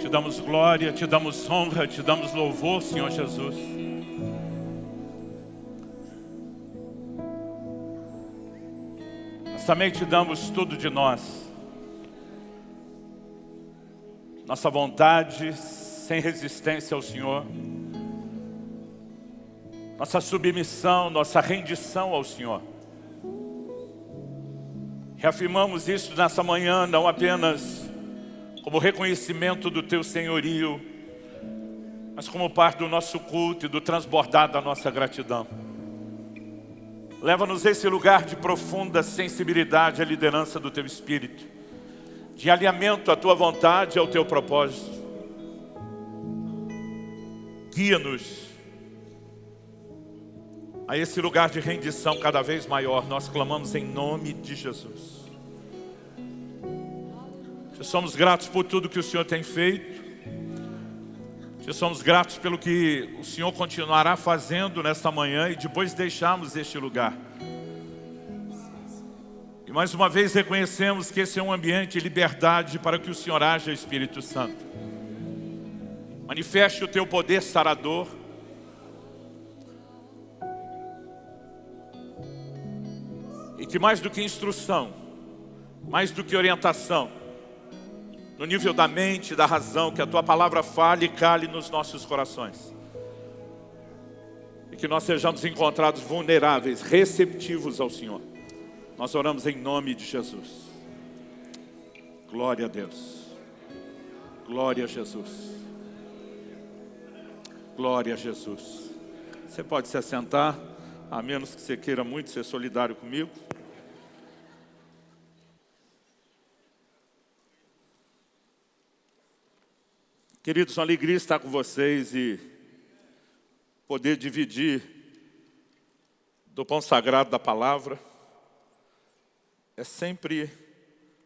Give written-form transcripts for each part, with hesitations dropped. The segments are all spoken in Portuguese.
Te damos glória, te damos honra, te damos louvor, Senhor Jesus. Nós também te damos tudo de nós. Nossa vontade sem resistência ao Senhor. Nossa submissão, nossa rendição ao Senhor. Reafirmamos isso nessa manhã, não apenas como reconhecimento do Teu senhorio, mas como parte do nosso culto e do transbordar da nossa gratidão. Leva-nos a esse lugar de profunda sensibilidade à liderança do Teu Espírito, de alinhamento à Tua vontade e ao Teu propósito. Guia-nos a esse lugar de rendição cada vez maior. Nós clamamos em nome de Jesus. Te somos gratos por tudo que o Senhor tem feito. Te somos gratos pelo que o Senhor continuará fazendo nesta manhã e depois deixarmos este lugar. E mais uma vez reconhecemos que esse é um ambiente de liberdade para que o Senhor haja, Espírito Santo. Manifeste o Teu poder sarador. E que mais do que instrução, mais do que orientação, no nível da mente, da razão, que a Tua palavra fale e cale nos nossos corações. E que nós sejamos encontrados vulneráveis, receptivos ao Senhor. Nós oramos em nome de Jesus. Glória a Deus. Glória a Jesus. Glória a Jesus. Você pode se assentar, a menos que você queira muito ser solidário comigo. Queridos, uma alegria estar com vocês e poder dividir do pão sagrado da palavra. É sempre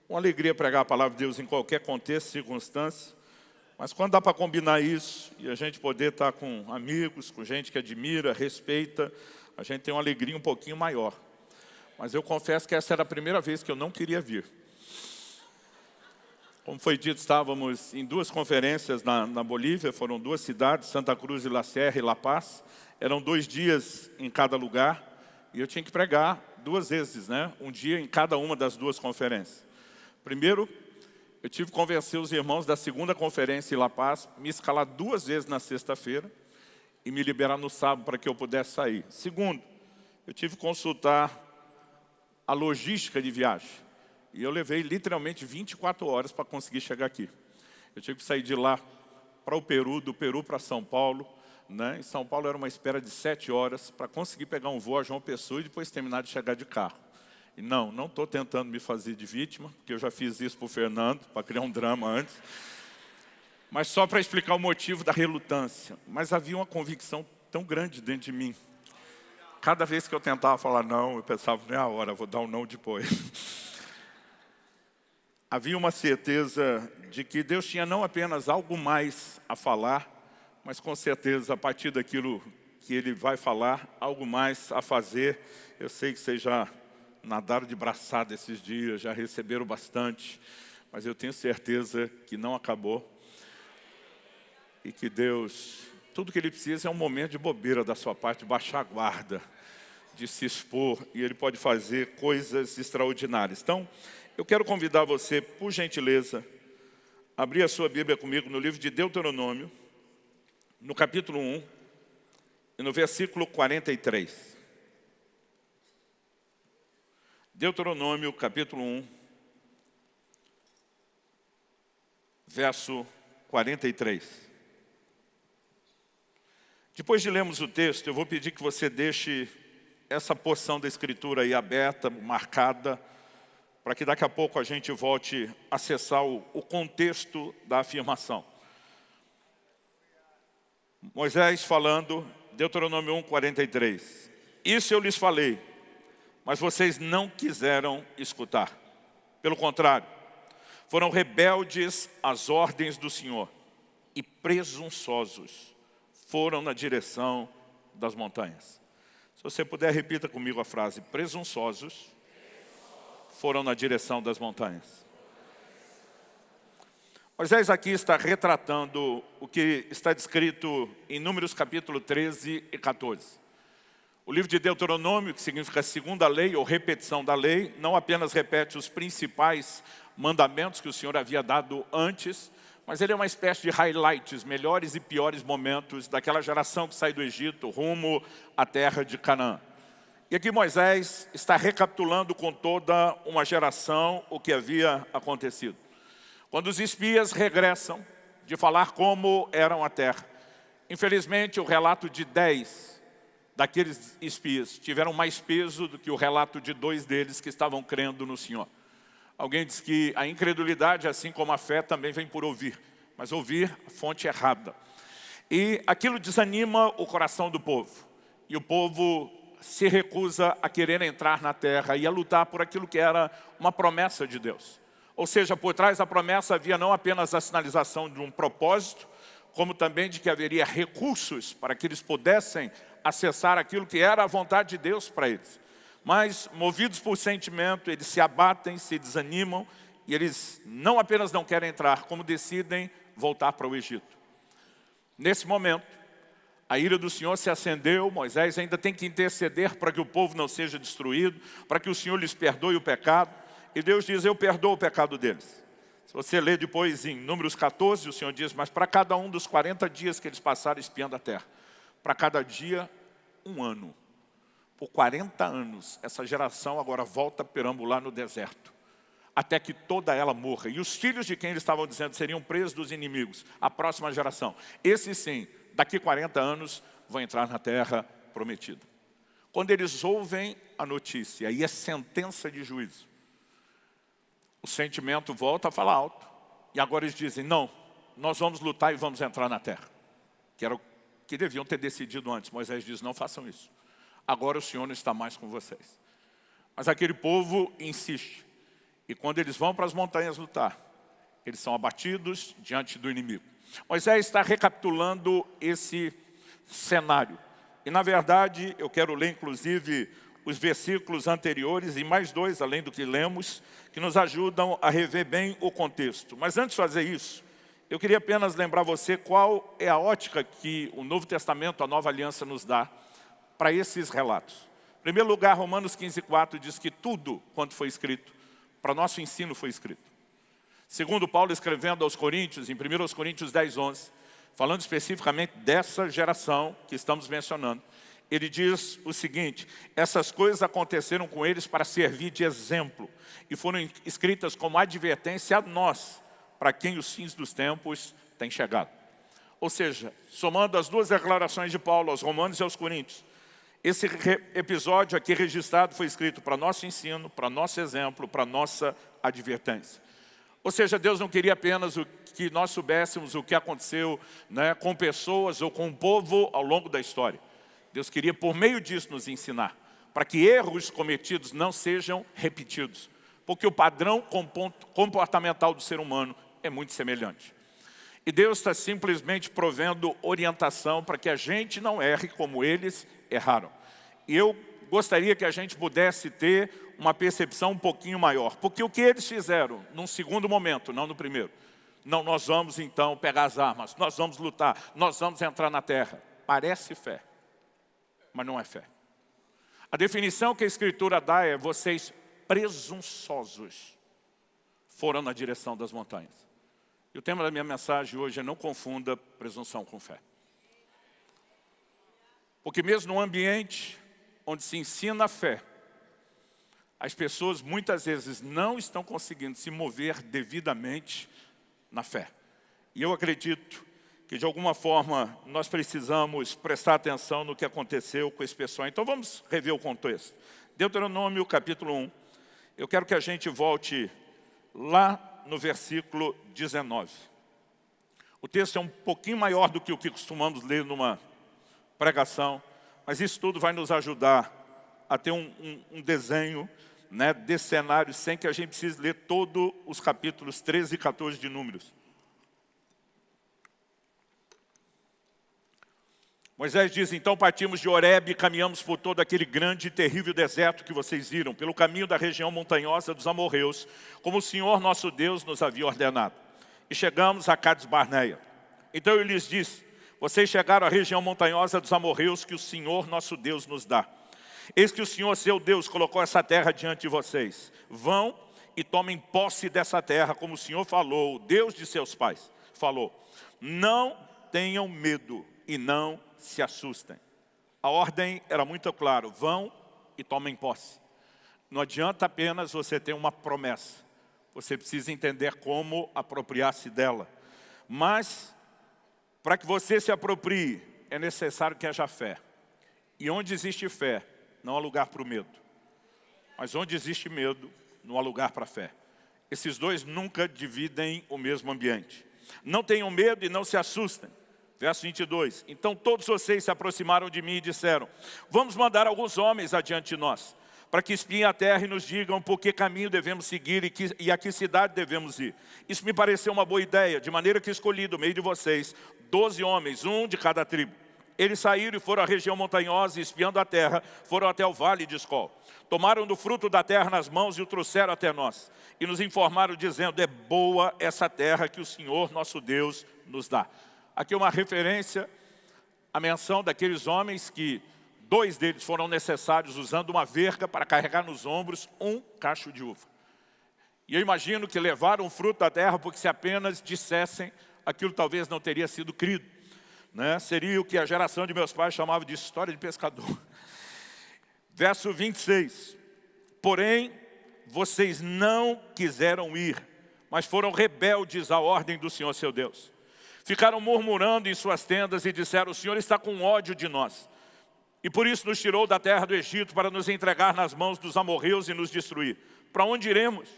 uma alegria pregar a palavra de Deus em qualquer contexto, circunstância. Mas quando dá para combinar isso e a gente poder estar com amigos, com gente que admira, respeita, a gente tem uma alegria um pouquinho maior. Mas eu confesso que essa era a primeira vez que eu não queria vir. Como foi dito, estávamos em 2 conferências na Bolívia, foram 2 cidades, Santa Cruz de la Sierra e La Paz. Eram 2 dias em cada lugar e eu tinha que pregar 2 vezes, né? Um dia em cada uma das 2 conferências. Primeiro, eu tive que convencer os irmãos da 2ª conferência em La Paz, me escalar 2 vezes na sexta-feira e me liberar no sábado para que eu pudesse sair. Segundo, eu tive que consultar a logística de viagem. E eu levei literalmente 24 horas para conseguir chegar aqui. Eu tive que sair de lá para o Peru, do Peru para São Paulo. Né? Em São Paulo era uma espera de 7 horas para conseguir pegar um voo a João Pessoa e depois terminar de chegar de carro. E não estou tentando me fazer de vítima, porque eu já fiz isso para o Fernando, para criar um drama antes. Mas só para explicar o motivo da relutância. Mas havia uma convicção tão grande dentro de mim. Cada vez que eu tentava falar não, eu pensava, não é a hora, vou dar um não depois. Havia uma certeza de que Deus tinha não apenas algo mais a falar, mas com certeza a partir daquilo que Ele vai falar, algo mais a fazer. Eu sei que vocês já nadaram de braçada esses dias, já receberam bastante, mas eu tenho certeza que não acabou. E que Deus, tudo que Ele precisa é um momento de bobeira da sua parte, baixar a guarda, de se expor, e Ele pode fazer coisas extraordinárias. Então, eu quero convidar você, por gentileza, a abrir a sua Bíblia comigo no livro de Deuteronômio, no capítulo 1, e no versículo 43. Deuteronômio, capítulo 1, verso 43. Depois de lermos o texto, eu vou pedir que você deixe essa porção da Escritura aí aberta, marcada, para que daqui a pouco a gente volte a acessar o contexto da afirmação. Moisés falando, Deuteronômio 1, 43. Isso eu lhes falei, mas vocês não quiseram escutar. Pelo contrário, foram rebeldes às ordens do Senhor e presunçosos foram na direção das montanhas. Se você puder, repita comigo a frase, presunçosos foram na direção das montanhas. Moisés aqui está retratando o que está descrito em Números capítulo 13 e 14. O livro de Deuteronômio, que significa segunda lei ou repetição da lei, não apenas repete os principais mandamentos que o Senhor havia dado antes, mas ele é uma espécie de highlights, melhores e piores momentos daquela geração que sai do Egito rumo à terra de Canaã. E aqui Moisés está recapitulando com toda uma geração o que havia acontecido. Quando os espias regressam de falar como eram a terra, infelizmente o relato de 10 daqueles espias tiveram mais peso do que o relato de 2 deles que estavam crendo no Senhor. Alguém diz que a incredulidade, assim como a fé, também vem por ouvir, mas ouvir a fonte errada. E aquilo desanima o coração do povo. E o povo se recusa a querer entrar na terra e a lutar por aquilo que era uma promessa de Deus. Ou seja, por trás da promessa havia não apenas a sinalização de um propósito, como também de que haveria recursos para que eles pudessem acessar aquilo que era a vontade de Deus para eles. Mas, movidos por sentimento, eles se abatem, se desanimam, e eles não apenas não querem entrar, como decidem voltar para o Egito. Nesse momento, a ira do Senhor se acendeu, Moisés ainda tem que interceder para que o povo não seja destruído, para que o Senhor lhes perdoe o pecado, e Deus diz, eu perdoo o pecado deles. Se você ler depois em Números 14, o Senhor diz, mas para cada um dos 40 dias que eles passaram espiando a terra, para cada dia, 1 ano. Por 40 anos, essa geração agora volta a perambular no deserto, até que toda ela morra. E os filhos de quem eles estavam dizendo seriam presos dos inimigos, a próxima geração. Esses sim, daqui 40 anos, vão entrar na terra prometida. Quando eles ouvem a notícia, aí é sentença de juízo, o sentimento volta a falar alto. E agora eles dizem, não, nós vamos lutar e vamos entrar na terra. Que era o que deviam ter decidido antes. Moisés diz, não façam isso. Agora o Senhor não está mais com vocês. Mas aquele povo insiste. E quando eles vão para as montanhas lutar, eles são abatidos diante do inimigo. Moisés está recapitulando esse cenário. E na verdade, eu quero ler inclusive os versículos anteriores e mais 2, além do que lemos, que nos ajudam a rever bem o contexto. Mas antes de fazer isso, eu queria apenas lembrar você qual é a ótica que o Novo Testamento, a Nova Aliança, nos dá para esses relatos. Em primeiro lugar, Romanos 15:4 diz que tudo quanto foi escrito, para nosso ensino foi escrito. Segundo Paulo escrevendo aos Coríntios, em 1 Coríntios 10:11, falando especificamente dessa geração que estamos mencionando, ele diz o seguinte, essas coisas aconteceram com eles para servir de exemplo e foram escritas como advertência a nós, para quem os fins dos tempos têm chegado. Ou seja, somando as 2 declarações de Paulo aos Romanos e aos Coríntios, esse episódio aqui registrado foi escrito para nosso ensino, para nosso exemplo, para nossa advertência. Ou seja, Deus não queria apenas que nós soubéssemos o que aconteceu, né, com pessoas ou com o povo ao longo da história. Deus queria, por meio disso, nos ensinar, para que erros cometidos não sejam repetidos. Porque o padrão comportamental do ser humano é muito semelhante. E Deus está simplesmente provendo orientação para que a gente não erre como eles erraram. E eu gostaria que a gente pudesse ter uma percepção um pouquinho maior. Porque o que eles fizeram, num segundo momento, não no primeiro. Não, nós vamos então pegar as armas, nós vamos lutar, nós vamos entrar na terra. Parece fé, mas não é fé. A definição que a Escritura dá é, vocês presunçosos foram na direção das montanhas. E o tema da minha mensagem hoje é não confunda presunção com fé. Porque mesmo num ambiente onde se ensina a fé, as pessoas muitas vezes não estão conseguindo se mover devidamente na fé. E eu acredito que de alguma forma nós precisamos prestar atenção no que aconteceu com esse pessoal. Então vamos rever o contexto. Deuteronômio capítulo 1. Eu quero que a gente volte lá no versículo 19. O texto é um pouquinho maior do que o que costumamos ler numa pregação, mas isso tudo vai nos ajudar a ter um desenho, né, desse cenário, sem que a gente precise ler todos os capítulos 13 e 14 de Números. Moisés diz, então partimos de Horebe e caminhamos por todo aquele grande e terrível deserto que vocês viram, pelo caminho da região montanhosa dos amorreus, como o Senhor nosso Deus nos havia ordenado. e chegamos a Cades Barneia. Então eu lhes disse, vocês chegaram à região montanhosa dos amorreus que o Senhor nosso Deus nos dá. Eis que o Senhor seu Deus colocou essa terra diante de vocês. Vão e tomem posse dessa terra, como o Senhor falou, o Deus de seus pais falou. Não tenham medo e não se assustem. A ordem era muito clara, vão e tomem posse. Não adianta apenas você ter uma promessa. Você precisa entender como apropriar-se dela. Mas, para que você se aproprie, é necessário que haja fé. E onde existe fé, não há lugar para o medo. Mas onde existe medo, não há lugar para a fé. Esses dois nunca dividem o mesmo ambiente. Não tenham medo e não se assustem. Verso 22. Então todos vocês se aproximaram de mim e disseram, vamos mandar alguns homens adiante de nós, para que espiem a terra e nos digam por que caminho devemos seguir e a que cidade devemos ir. Isso me pareceu uma boa ideia, de maneira que escolhi do meio de vocês 12 homens, um de cada tribo. Eles saíram e foram à região montanhosa e, espiando a terra, foram até o vale de Escol. Tomaram do fruto da terra nas mãos e o trouxeram até nós. E nos informaram dizendo, é boa essa terra que o Senhor nosso Deus nos dá. Aqui uma referência à menção daqueles homens que 2 deles foram necessários usando uma verga para carregar nos ombros um cacho de uva. E eu imagino que levaram o fruto da terra porque se apenas dissessem, aquilo talvez não teria sido crido. Seria o que a geração de meus pais chamava de história de pescador. Verso 26. Porém, vocês não quiseram ir, mas foram rebeldes à ordem do Senhor seu Deus. Ficaram murmurando em suas tendas e disseram, o Senhor está com ódio de nós. E por isso nos tirou da terra do Egito para nos entregar nas mãos dos amorreus e nos destruir. Para onde iremos?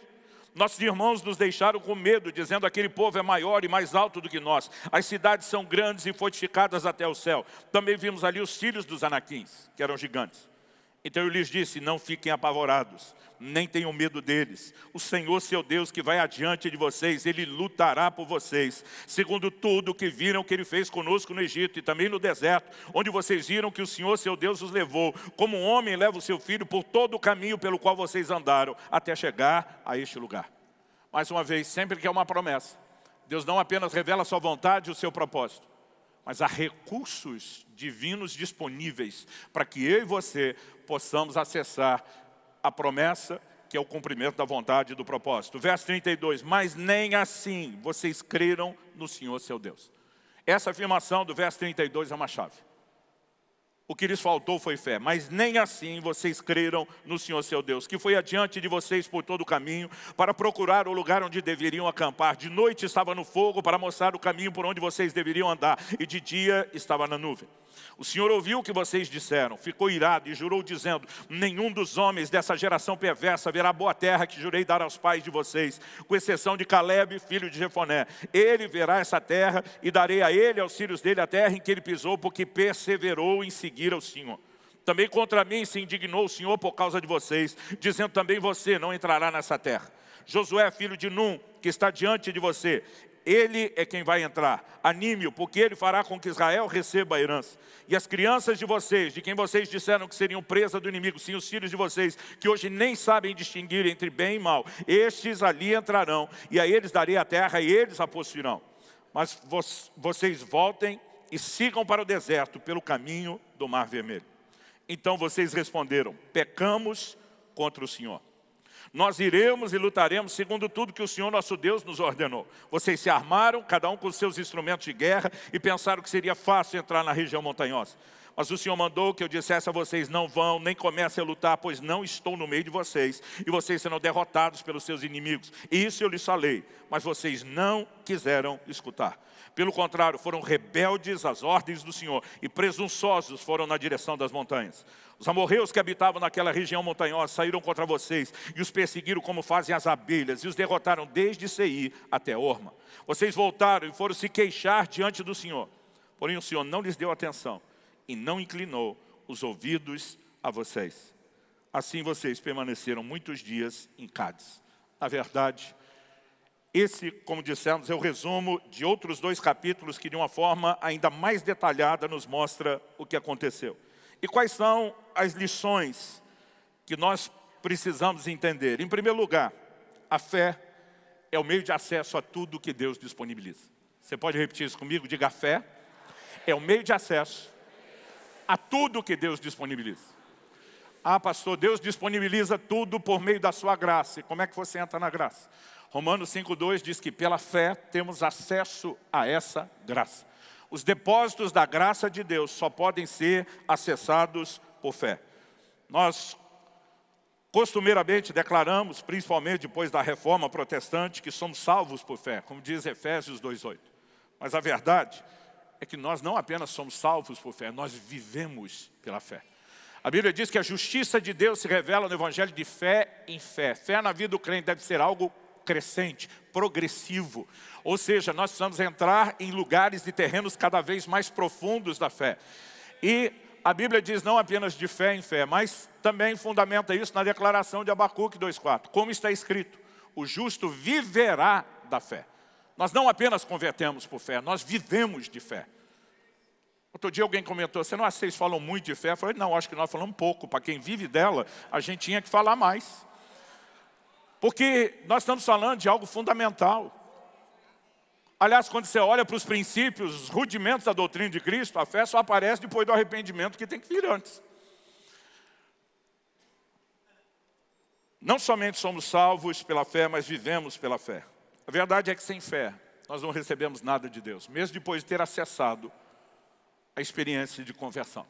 Nossos irmãos nos deixaram com medo, dizendo, aquele povo é maior e mais alto do que nós. As cidades são grandes e fortificadas até o céu. Também vimos ali os filhos dos anaquins, que eram gigantes. Então eu lhes disse, não fiquem apavorados, nem tenham medo deles. O Senhor seu Deus que vai adiante de vocês, Ele lutará por vocês. Segundo tudo que viram que Ele fez conosco no Egito e também no deserto, onde vocês viram que o Senhor seu Deus os levou, como um homem leva o seu filho por todo o caminho pelo qual vocês andaram, até chegar a este lugar. Mais uma vez, sempre que é uma promessa, Deus não apenas revela a sua vontade e o seu propósito, mas há recursos divinos disponíveis para que eu e você possamos acessar a promessa, que é o cumprimento da vontade e do propósito. Verso 32, mas nem assim vocês creram no Senhor seu Deus. Essa afirmação do verso 32 é uma chave. O que lhes faltou foi fé, mas nem assim vocês creram no Senhor seu Deus, que foi adiante de vocês por todo o caminho, para procurar o lugar onde deveriam acampar. De noite estava no fogo para mostrar o caminho por onde vocês deveriam andar, e de dia estava na nuvem. O Senhor ouviu o que vocês disseram, ficou irado e jurou dizendo, nenhum dos homens dessa geração perversa verá a boa terra que jurei dar aos pais de vocês, com exceção de Caleb, filho de Jefoné. Ele verá essa terra e darei a ele e aos filhos dele a terra em que ele pisou, porque perseverou em seguir ao Senhor. Também contra mim se indignou o Senhor por causa de vocês, dizendo também você não entrará nessa terra. Josué, filho de Num, que está diante de você, ele é quem vai entrar. Anime-o, porque ele fará com que Israel receba a herança. E as crianças de vocês, de quem vocês disseram que seriam presa do inimigo, sim, os filhos de vocês, que hoje nem sabem distinguir entre bem e mal, estes ali entrarão, e a eles darei a terra, e eles a possuirão. Mas vocês voltem e sigam para o deserto, pelo caminho do Mar Vermelho. Então vocês responderam, pecamos contra o Senhor. Nós iremos e lutaremos segundo tudo que o Senhor nosso Deus nos ordenou. Vocês se armaram, cada um com os seus instrumentos de guerra, e pensaram que seria fácil entrar na região montanhosa. Mas o Senhor mandou que eu dissesse a vocês, não vão, nem comecem a lutar, pois não estou no meio de vocês, e vocês serão derrotados pelos seus inimigos. Isso eu lhes falei, mas vocês não quiseram escutar. Pelo contrário, foram rebeldes às ordens do Senhor, e presunçosos foram na direção das montanhas. Os amorreus que habitavam naquela região montanhosa saíram contra vocês e os perseguiram como fazem as abelhas e os derrotaram desde Seir até Orma. Vocês voltaram e foram se queixar diante do Senhor. Porém o Senhor não lhes deu atenção e não inclinou os ouvidos a vocês. Assim vocês permaneceram muitos dias em Cádiz. Na verdade, esse, como dissemos, é o resumo de outros 2 capítulos que de uma forma ainda mais detalhada nos mostra o que aconteceu. E quais são as lições que nós precisamos entender? Em primeiro lugar, a fé é o meio de acesso a tudo que Deus disponibiliza. Você pode repetir isso comigo? Diga: a fé é o meio de acesso a tudo que Deus disponibiliza. Ah, pastor, Deus disponibiliza tudo por meio da sua graça. E como é que você entra na graça? Romanos 5,2 diz que pela fé temos acesso a essa graça. Os depósitos da graça de Deus só podem ser acessados por fé. Nós costumeiramente declaramos, principalmente depois da reforma protestante, que somos salvos por fé, como diz Efésios 2,8. Mas a verdade é que nós não apenas somos salvos por fé, nós vivemos pela fé. A Bíblia diz que a justiça de Deus se revela no Evangelho de fé em fé. Fé na vida do crente deve ser algo crescente, progressivo. Ou seja, nós precisamos entrar em lugares e terrenos cada vez mais profundos da fé. E a Bíblia diz não apenas de fé em fé, mas também fundamenta isso na declaração de Abacuque 2,4. Como está escrito, o justo viverá da fé. Nós não apenas convertemos por fé, nós vivemos de fé. Outro dia alguém comentou, você não acha que vocês falam muito de fé? Eu falei, não, acho que nós falamos pouco. Para quem vive dela, a gente tinha que falar mais. Porque nós estamos falando de algo fundamental. Aliás, quando você olha para os princípios, os rudimentos da doutrina de Cristo, a fé só aparece depois do arrependimento que tem que vir antes. Não somente somos salvos pela fé, mas vivemos pela fé. A verdade é que sem fé, nós não recebemos nada de Deus, mesmo depois de ter acessado a experiência de conversão.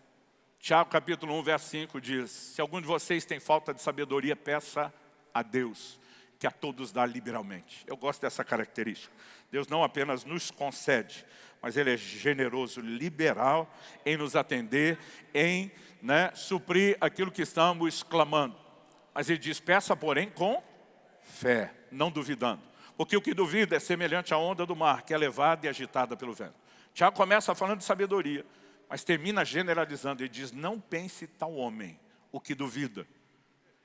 Tiago capítulo 1, verso 5 diz, se algum de vocês tem falta de sabedoria, peça a Deus, que a todos dá liberalmente. Eu gosto dessa característica. Deus não apenas nos concede, mas Ele é generoso, liberal em nos atender, em suprir aquilo que estamos clamando. Mas Ele diz, peça porém com fé, não duvidando. Porque o que duvida é semelhante à onda do mar, que é levada e agitada pelo vento. Tiago começa falando de sabedoria, mas termina generalizando. Ele diz, não pense tal homem, o que duvida,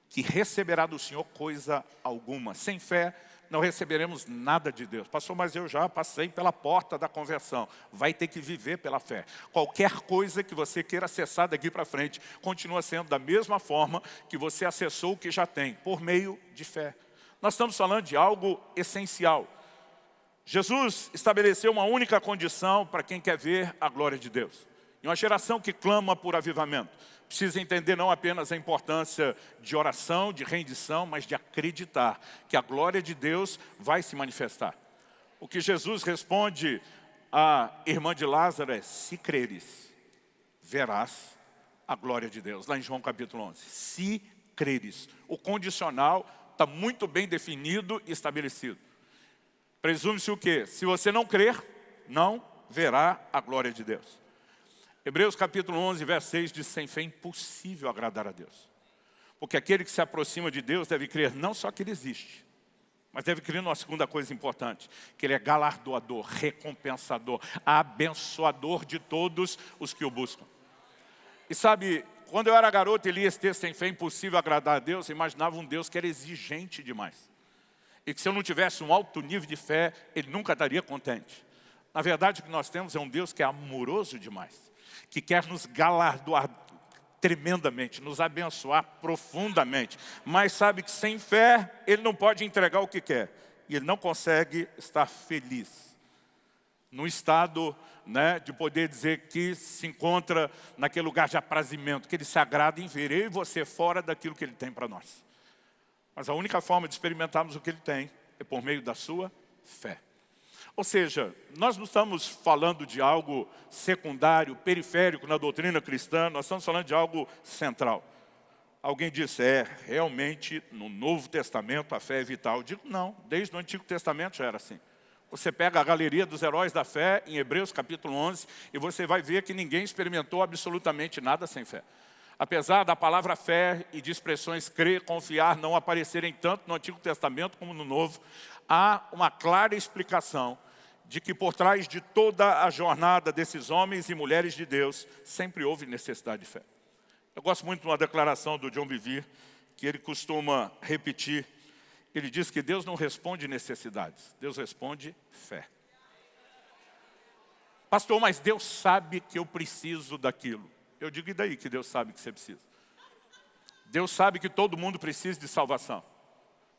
que receberá do Senhor coisa alguma. Sem fé, não receberemos nada de Deus. Pastor, mas eu já passei pela porta da conversão. Vai ter que viver pela fé. Qualquer coisa que você queira acessar daqui para frente, continua sendo da mesma forma que você acessou o que já tem, por meio de fé. Nós estamos falando de algo essencial. Jesus estabeleceu uma única condição para quem quer ver a glória de Deus. E uma geração que clama por avivamento precisa entender não apenas a importância de oração, de rendição, mas de acreditar que a glória de Deus vai se manifestar. O que Jesus responde à irmã de Lázaro é, se creres, verás a glória de Deus. Lá em João capítulo 11. Se creres. O condicional está muito bem definido e estabelecido. Presume-se o quê? Se você não crer, não verá a glória de Deus. Hebreus capítulo 11, verso 6 diz, sem fé é impossível agradar a Deus. Porque aquele que se aproxima de Deus deve crer não só que Ele existe, mas deve crer numa segunda coisa importante, que Ele é galardoador, recompensador, abençoador de todos os que o buscam. E sabe, quando eu era garoto e li esse texto, sem fé é impossível agradar a Deus, eu imaginava um Deus que era exigente demais. E que se eu não tivesse um alto nível de fé, Ele nunca estaria contente. Na verdade, o que nós temos é um Deus que é amoroso demais, que quer nos galardoar tremendamente, nos abençoar profundamente. Mas sabe que sem fé, Ele não pode entregar o que quer. E Ele não consegue estar feliz. No estado de poder dizer que se encontra naquele lugar de aprazimento, que Ele se agrada em ver eu e você fora daquilo que Ele tem para nós. Mas a única forma de experimentarmos o que Ele tem é por meio da sua fé. Ou seja, nós não estamos falando de algo secundário, periférico na doutrina cristã, nós estamos falando de algo central. Alguém disse, realmente no Novo Testamento a fé é vital. Eu digo, não, desde o Antigo Testamento já era assim. Você pega a galeria dos heróis da fé em Hebreus capítulo 11 e você vai ver que ninguém experimentou absolutamente nada sem fé. Apesar da palavra fé e de expressões crer, confiar, não aparecerem tanto no Antigo Testamento como no Novo, há uma clara explicação de que por trás de toda a jornada desses homens e mulheres de Deus, sempre houve necessidade de fé. Eu gosto muito de uma declaração do John Bevere, que ele costuma repetir. Ele diz que Deus não responde necessidades, Deus responde fé. Pastor, mas Deus sabe que eu preciso daquilo. Eu digo, e daí que Deus sabe que você precisa? Deus sabe que todo mundo precisa de salvação.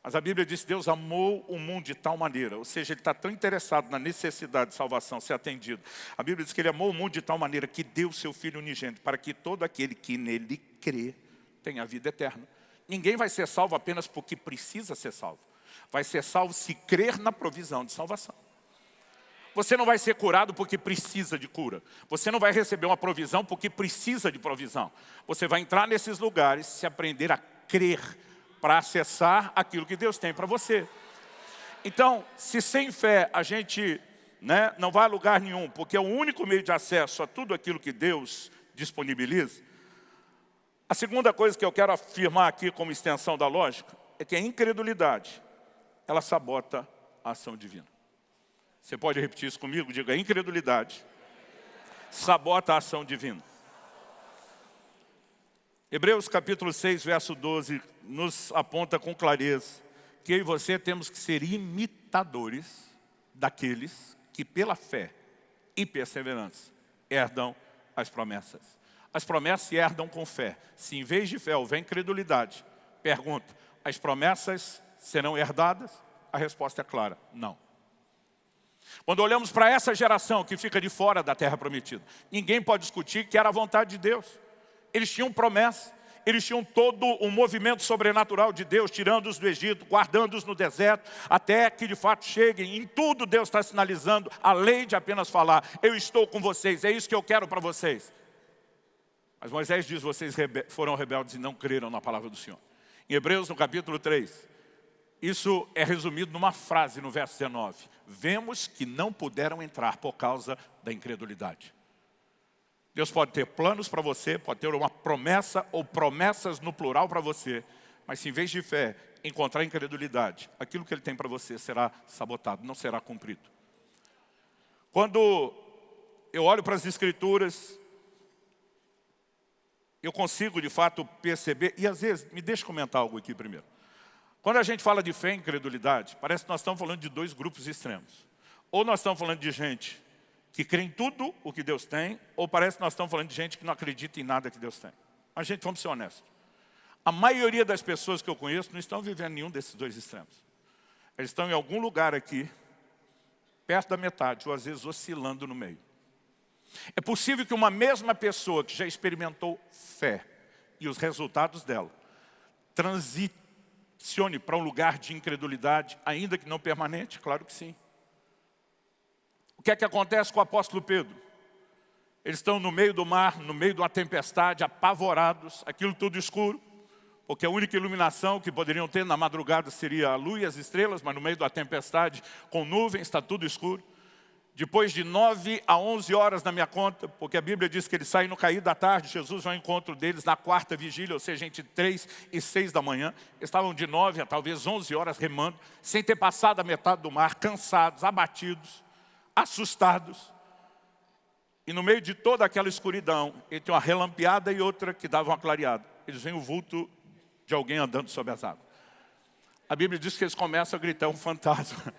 Mas a Bíblia diz que Deus amou o mundo de tal maneira, ou seja, Ele está tão interessado na necessidade de salvação, ser atendido. A Bíblia diz que Ele amou o mundo de tal maneira que deu o seu Filho unigênito, para que todo aquele que nele crê tenha vida eterna. Ninguém vai ser salvo apenas porque precisa ser salvo. Vai ser salvo se crer na provisão de salvação. Você não vai ser curado porque precisa de cura. Você não vai receber uma provisão porque precisa de provisão. Você vai entrar nesses lugares se aprender a crer para acessar aquilo que Deus tem para você. Então, se sem fé a gente não vai a lugar nenhum, porque é o único meio de acesso a tudo aquilo que Deus disponibiliza. A segunda coisa que eu quero afirmar aqui como extensão da lógica é que a incredulidade, ela sabota a ação divina. Você pode repetir isso comigo? Diga, a incredulidade sabota a ação divina. Hebreus capítulo 6, verso 12, nos aponta com clareza que eu e você temos que ser imitadores daqueles que pela fé e perseverança herdam as promessas. As promessas se herdam com fé. Se em vez de fé houver incredulidade, pergunta, as promessas serão herdadas? A resposta é clara, não. Quando olhamos para essa geração que fica de fora da terra prometida, ninguém pode discutir que era a vontade de Deus. Eles tinham promessa, eles tinham todo o movimento sobrenatural de Deus, tirando-os do Egito, guardando-os no deserto, até que de fato cheguem. Em tudo Deus está sinalizando, além de apenas falar, eu estou com vocês, é isso que eu quero para vocês. Mas Moisés diz, vocês foram rebeldes e não creram na palavra do Senhor. Em Hebreus, no capítulo 3, isso é resumido numa frase no verso 19. Vemos que não puderam entrar por causa da incredulidade. Deus pode ter planos para você, pode ter uma promessa ou promessas no plural para você, mas se em vez de fé encontrar incredulidade, aquilo que Ele tem para você será sabotado, não será cumprido. Quando eu olho para as Escrituras, eu consigo de fato perceber, e às vezes, me deixa comentar algo aqui primeiro. Quando a gente fala de fé e incredulidade, parece que nós estamos falando de dois grupos extremos. Ou nós estamos falando de gente que crê em tudo o que Deus tem, ou parece que nós estamos falando de gente que não acredita em nada que Deus tem. Mas, gente, vamos ser honestos. A maioria das pessoas que eu conheço não estão vivendo nenhum desses dois extremos. Eles estão em algum lugar aqui, perto da metade, ou às vezes oscilando no meio. É possível que uma mesma pessoa que já experimentou fé e os resultados dela, transicione para um lugar de incredulidade, ainda que não permanente? Claro que sim. O que é que acontece com o apóstolo Pedro? Eles estão no meio do mar, no meio de uma tempestade, apavorados, aquilo tudo escuro, porque a única iluminação que poderiam ter na madrugada seria a luz e as estrelas, mas no meio da tempestade, com nuvens, está tudo escuro. Depois de 9 a 11 horas na minha conta, porque a Bíblia diz que eles saem no cair da tarde, Jesus vai ao encontro deles na quarta vigília, ou seja, entre 3 e 6 da manhã. Estavam de 9 a talvez 11 horas remando, sem ter passado a metade do mar, cansados, abatidos, assustados. E no meio de toda aquela escuridão, ele tem uma relampeada e outra que dava uma clareada. Eles veem o vulto de alguém andando sobre as águas. A Bíblia diz que eles começam a gritar, um fantasma.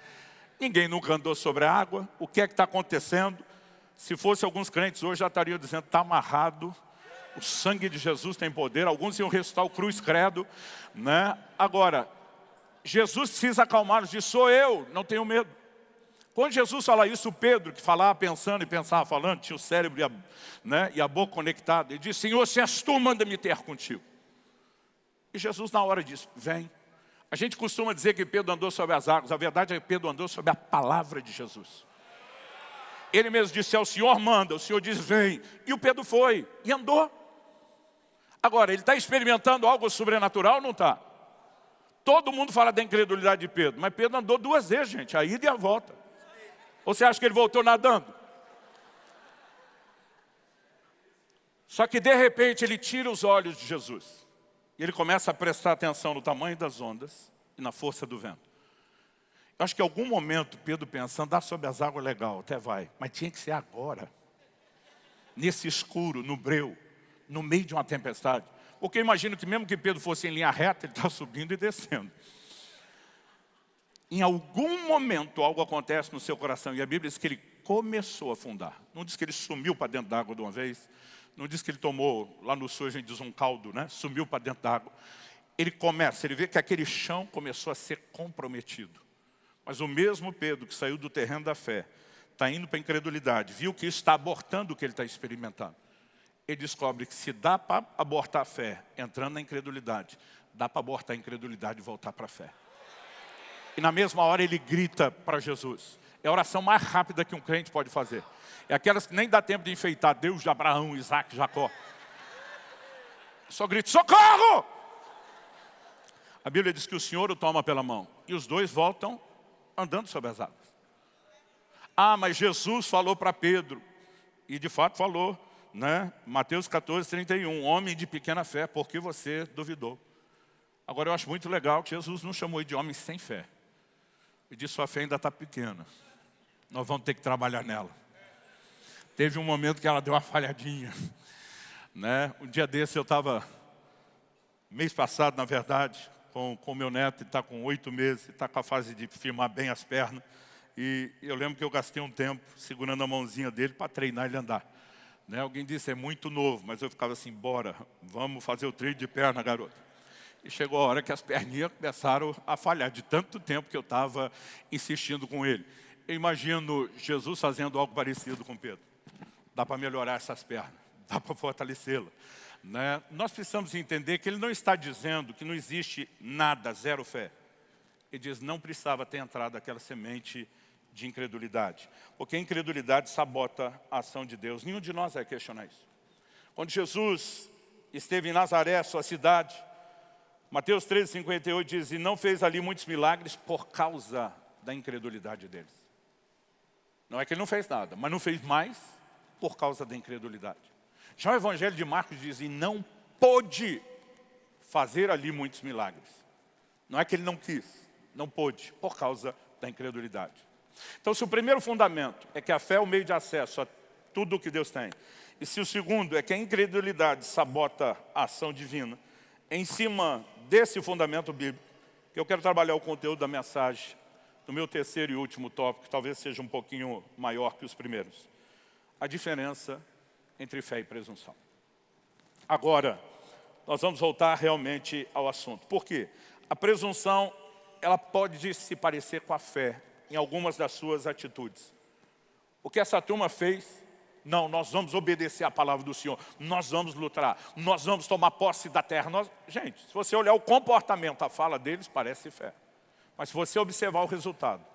Ninguém nunca andou sobre a água. O que é que está acontecendo? Se fosse alguns crentes hoje já estariam dizendo, está amarrado. O sangue de Jesus tem poder. Alguns iam recitar o cruz credo, né? Agora, Jesus precisa acalmá-los, diz, sou eu, não tenho medo. Quando Jesus fala isso, Pedro, que falava pensando e pensava falando, tinha o cérebro e a boca conectada, ele disse, Senhor, se és tu, manda-me ter contigo. E Jesus na hora disse, vem. A gente costuma dizer que Pedro andou sobre as águas, a verdade é que Pedro andou sobre a palavra de Jesus. Ele mesmo disse, o Senhor manda, o Senhor diz, vem. E o Pedro foi, e andou. Agora, ele está experimentando algo sobrenatural ou não está? Todo mundo fala da incredulidade de Pedro, mas Pedro andou 2 vezes, gente, a ida e a volta. Ou você acha que ele voltou nadando? Só que de repente ele tira os olhos de Jesus. E ele começa a prestar atenção no tamanho das ondas e na força do vento. Eu acho que em algum momento Pedro pensando, andar sobre as águas é legal, até vai. Mas tinha que ser agora. Nesse escuro, no breu, no meio de uma tempestade. Porque eu imagino que mesmo que Pedro fosse em linha reta, ele está subindo e descendo. Em algum momento algo acontece no seu coração. E a Bíblia diz que ele começou a afundar. Não diz que ele sumiu para dentro da água de uma vez. Não diz que ele tomou, lá no sul a gente diz um caldo, né? Sumiu para dentro da água. ele vê que aquele chão começou a ser comprometido. Mas o mesmo Pedro que saiu do terreno da fé, está indo para a incredulidade, viu que isso está abortando o que ele está experimentando. Ele descobre que se dá para abortar a fé, entrando na incredulidade, dá para abortar a incredulidade e voltar para a fé. E na mesma hora ele grita para Jesus. É a oração mais rápida que um crente pode fazer. É aquelas que nem dá tempo de enfeitar Deus de Abraão, Isaac, Jacó. Só grita, socorro! A Bíblia diz que o Senhor o toma pela mão. E os dois voltam andando sobre as águas. Ah, mas Jesus falou para Pedro. E de fato falou, né? Mateus 14, 31. Homem de pequena fé, por que você duvidou? Agora eu acho muito legal que Jesus não chamou ele de homem sem fé. Ele disse, sua fé ainda está pequena. Nós vamos ter que trabalhar nela. Teve um momento que ela deu uma falhadinha. Né? Um dia desse eu estava, mês passado na verdade, com meu neto, ele está com 8 meses, está com a fase de firmar bem as pernas. E eu lembro que eu gastei um tempo segurando a mãozinha dele para treinar ele a andar. Né? Alguém disse, é muito novo, mas eu ficava assim, bora, vamos fazer o treino de perna, garoto. E chegou a hora que as perninhas começaram a falhar, de tanto tempo que eu estava insistindo com ele. Eu imagino Jesus fazendo algo parecido com Pedro. Dá para melhorar essas pernas, dá para fortalecê-la. Né? Nós precisamos entender que ele não está dizendo que não existe nada, zero fé. Ele diz, não precisava ter entrado aquela semente de incredulidade. Porque a incredulidade sabota a ação de Deus. Nenhum de nós vai questionar isso. Quando Jesus esteve em Nazaré, sua cidade, Mateus 13, 58 diz, e não fez ali muitos milagres por causa da incredulidade deles. Não é que ele não fez nada, mas não fez mais por causa da incredulidade. Já o Evangelho de Marcos diz, e não pôde fazer ali muitos milagres. Não é que ele não quis, não pôde, por causa da incredulidade. Então, se o primeiro fundamento é que a fé é o meio de acesso a tudo o que Deus tem, e se o segundo é que a incredulidade sabota a ação divina, em cima desse fundamento bíblico, que eu quero trabalhar o conteúdo da mensagem, no meu terceiro e último tópico, que talvez seja um pouquinho maior que os primeiros. A diferença entre fé e presunção. Agora, nós vamos voltar realmente ao assunto. Por quê? A presunção, ela pode se parecer com a fé em algumas das suas atitudes. O que essa turma fez? Não, nós vamos obedecer à palavra do Senhor. Nós vamos lutar. Nós vamos tomar posse da terra. Gente, se você olhar o comportamento, a fala deles, parece fé. Mas se você observar o resultado,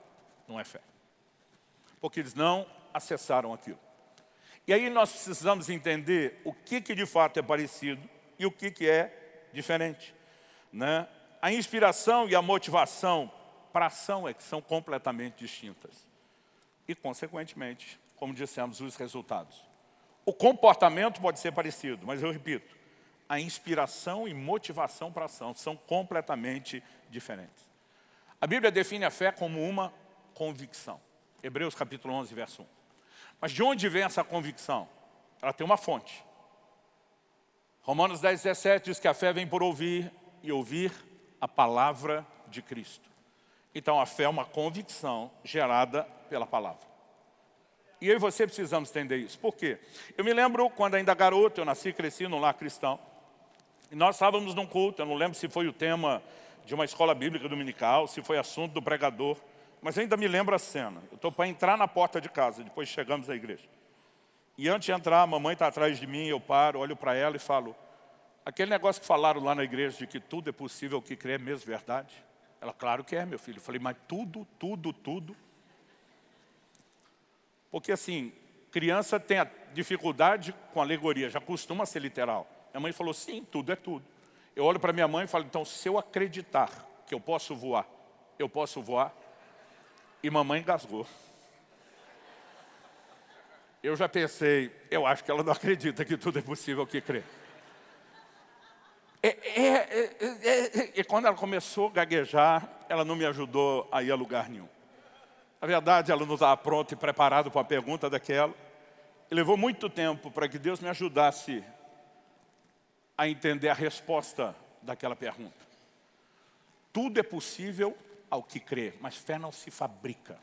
não é fé. Porque eles não acessaram aquilo. E aí nós precisamos entender o que de fato é parecido e o que é diferente. Né? A inspiração e a motivação para a ação é que são completamente distintas. E, consequentemente, como dissemos, os resultados. O comportamento pode ser parecido, mas eu repito, a inspiração e motivação para a ação são completamente diferentes. A Bíblia define a fé como uma convicção. Hebreus capítulo 11, verso 1. Mas de onde vem essa convicção? Ela tem uma fonte. Romanos 10, 17 diz que a fé vem por ouvir e ouvir a palavra de Cristo. Então a fé é uma convicção gerada pela palavra. E eu e você precisamos entender isso. Por quê? Eu me lembro quando ainda garoto, eu nasci e cresci num lar cristão. E nós estávamos num culto, eu não lembro se foi o tema de uma escola bíblica dominical, se foi assunto do pregador. Mas eu ainda me lembro a cena. Eu estou para entrar na porta de casa, depois chegamos à igreja. E antes de entrar, a mamãe está atrás de mim, eu paro, olho para ela e falo, aquele negócio que falaram lá na igreja de que tudo é possível, o que crê é mesmo verdade? Ela, claro que é, meu filho. Eu falei, mas tudo? Porque assim, criança tem a dificuldade com alegoria, já costuma ser literal. Minha mãe falou, sim, tudo é tudo. Eu olho para minha mãe e falo, então se eu acreditar que eu posso voar, eu posso voar? E mamãe engasgou. Eu já pensei, eu acho que ela não acredita que tudo é possível que crê. E quando ela começou a gaguejar, ela não me ajudou a ir a lugar nenhum. Na verdade, ela não estava pronta e preparada para a pergunta daquela. E levou muito tempo para que Deus me ajudasse a entender a resposta daquela pergunta. Tudo é possível ao que crê, mas fé não se fabrica.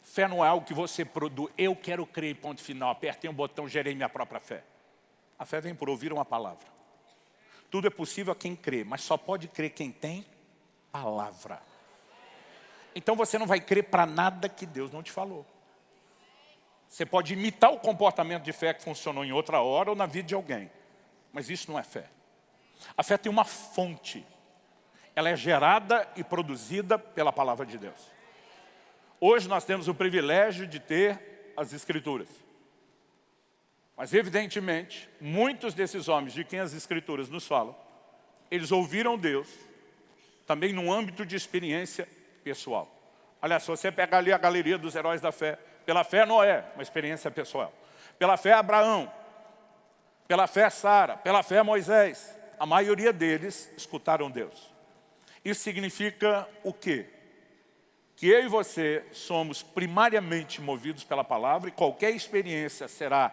Fé não é algo que você produz. Eu quero crer, ponto final. Apertei um botão, gerei minha própria fé. A fé vem por ouvir uma palavra. Tudo é possível a quem crê, mas só pode crer quem tem palavra. Então você não vai crer para nada que Deus não te falou. Você pode imitar o comportamento de fé que funcionou em outra hora ou na vida de alguém. Mas isso não é fé. A fé tem uma fonte. Ela é gerada e produzida pela palavra de Deus. Hoje nós temos o privilégio de ter as Escrituras. Mas evidentemente, muitos desses homens de quem as Escrituras nos falam, eles ouviram Deus também num âmbito de experiência pessoal. Aliás, se você pegar ali a galeria dos heróis da fé, pela fé Noé, uma experiência pessoal. Pela fé Abraão, pela fé Sara, pela fé Moisés, a maioria deles escutaram Deus. Isso significa o quê? Que eu e você somos primariamente movidos pela palavra e qualquer experiência será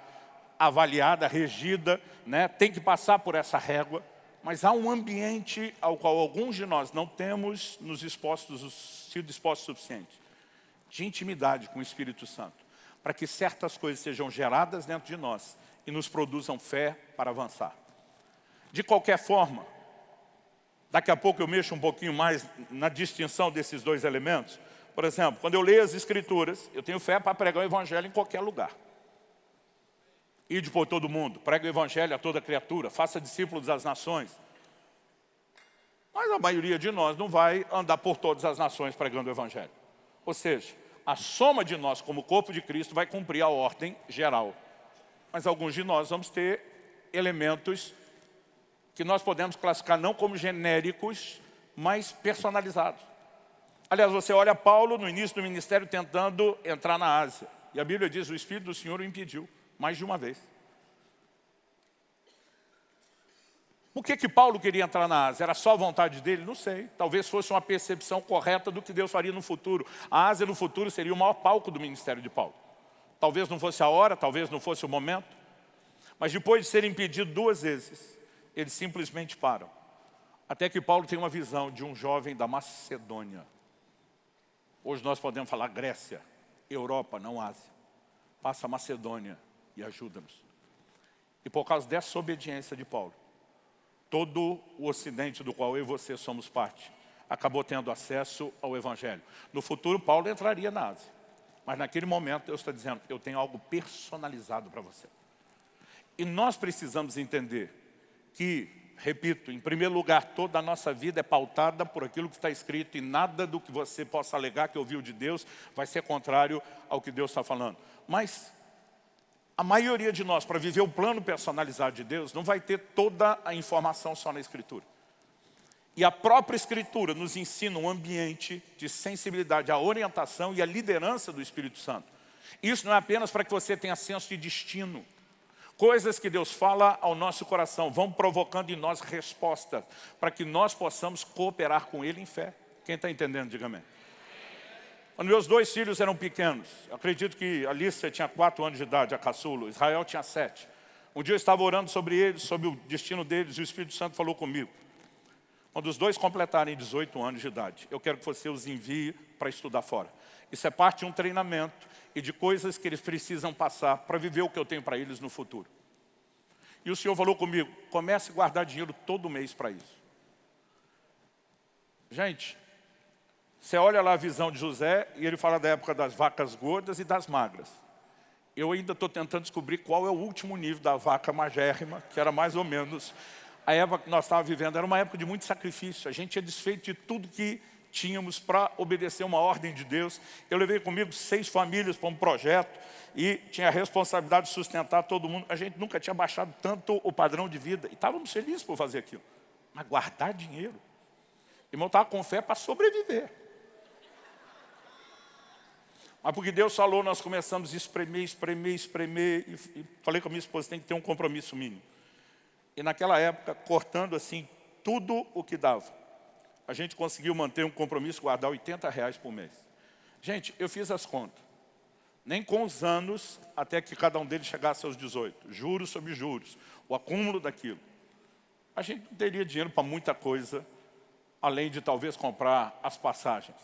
avaliada, regida, né? Tem que passar por essa régua, mas há um ambiente ao qual alguns de nós não temos sido expostos o suficiente, de intimidade com o Espírito Santo, para que certas coisas sejam geradas dentro de nós e nos produzam fé para avançar. De qualquer forma, daqui a pouco eu mexo um pouquinho mais na distinção desses dois elementos. Por exemplo, quando eu leio as Escrituras, eu tenho fé para pregar o Evangelho em qualquer lugar. Ide por todo mundo, pregue o Evangelho a toda criatura, faça discípulos das nações. Mas a maioria de nós não vai andar por todas as nações pregando o Evangelho. Ou seja, a soma de nós como corpo de Cristo vai cumprir a ordem geral. Mas alguns de nós vamos ter elementos que nós podemos classificar não como genéricos, mas personalizados. Aliás, você olha Paulo no início do ministério tentando entrar na Ásia. E a Bíblia diz, o Espírito do Senhor o impediu, mais de uma vez. Por que Paulo queria entrar na Ásia? Era só a vontade dele? Não sei. Talvez fosse uma percepção correta do que Deus faria no futuro. A Ásia no futuro seria o maior palco do ministério de Paulo. Talvez não fosse a hora, talvez não fosse o momento. Mas depois de ser impedido 2 vezes, eles simplesmente param. Até que Paulo tem uma visão de um jovem da Macedônia. Hoje nós podemos falar Grécia, Europa, não Ásia. Passa a Macedônia e ajuda-nos. E por causa dessa obediência de Paulo, todo o Ocidente do qual eu e você somos parte, acabou tendo acesso ao Evangelho. No futuro, Paulo entraria na Ásia. Mas naquele momento, Deus está dizendo, eu tenho algo personalizado para você. E nós precisamos entender que, repito, em primeiro lugar, toda a nossa vida é pautada por aquilo que está escrito e nada do que você possa alegar que ouviu de Deus vai ser contrário ao que Deus está falando. Mas a maioria de nós, para viver o plano personalizado de Deus, não vai ter toda a informação só na Escritura. E a própria Escritura nos ensina um ambiente de sensibilidade à orientação e à liderança do Espírito Santo. Isso não é apenas para que você tenha senso de destino. Coisas que Deus fala ao nosso coração vão provocando em nós respostas para que nós possamos cooperar com Ele em fé. Quem está entendendo, diga amém. Quando meus 2 filhos eram pequenos, acredito que a Alicia tinha 4 anos de idade, a caçula, Israel tinha 7. Um dia eu estava orando sobre eles, sobre o destino deles, e o Espírito Santo falou comigo. Quando os 2 completarem 18 anos de idade, eu quero que você os envie para estudar fora. Isso é parte de um treinamento e de coisas que eles precisam passar para viver o que eu tenho para eles no futuro. E o Senhor falou comigo, comece a guardar dinheiro todo mês para isso. Gente, você olha lá a visão de José e ele fala da época das vacas gordas e das magras. Eu ainda estou tentando descobrir qual é o último nível da vaca magérrima, que era mais ou menos a época que nós estávamos vivendo. Era uma época de muito sacrifício. A gente tinha desfeito de tudo que tínhamos para obedecer uma ordem de Deus. Eu levei comigo 6 famílias para um projeto e tinha a responsabilidade de sustentar todo mundo. A gente nunca tinha baixado tanto o padrão de vida e estávamos felizes por fazer aquilo. Mas guardar dinheiro? Irmão, estava com fé para sobreviver. Mas porque Deus falou, nós começamos a espremer, e falei com a minha esposa, tem que ter um compromisso mínimo. E naquela época, cortando assim tudo o que dava, a gente conseguiu manter um compromisso, guardar R$80 por mês. Gente, eu fiz as contas. Nem com os anos, até que cada um deles chegasse aos 18. Juros sobre juros, o acúmulo daquilo. A gente não teria dinheiro para muita coisa, além de talvez comprar as passagens.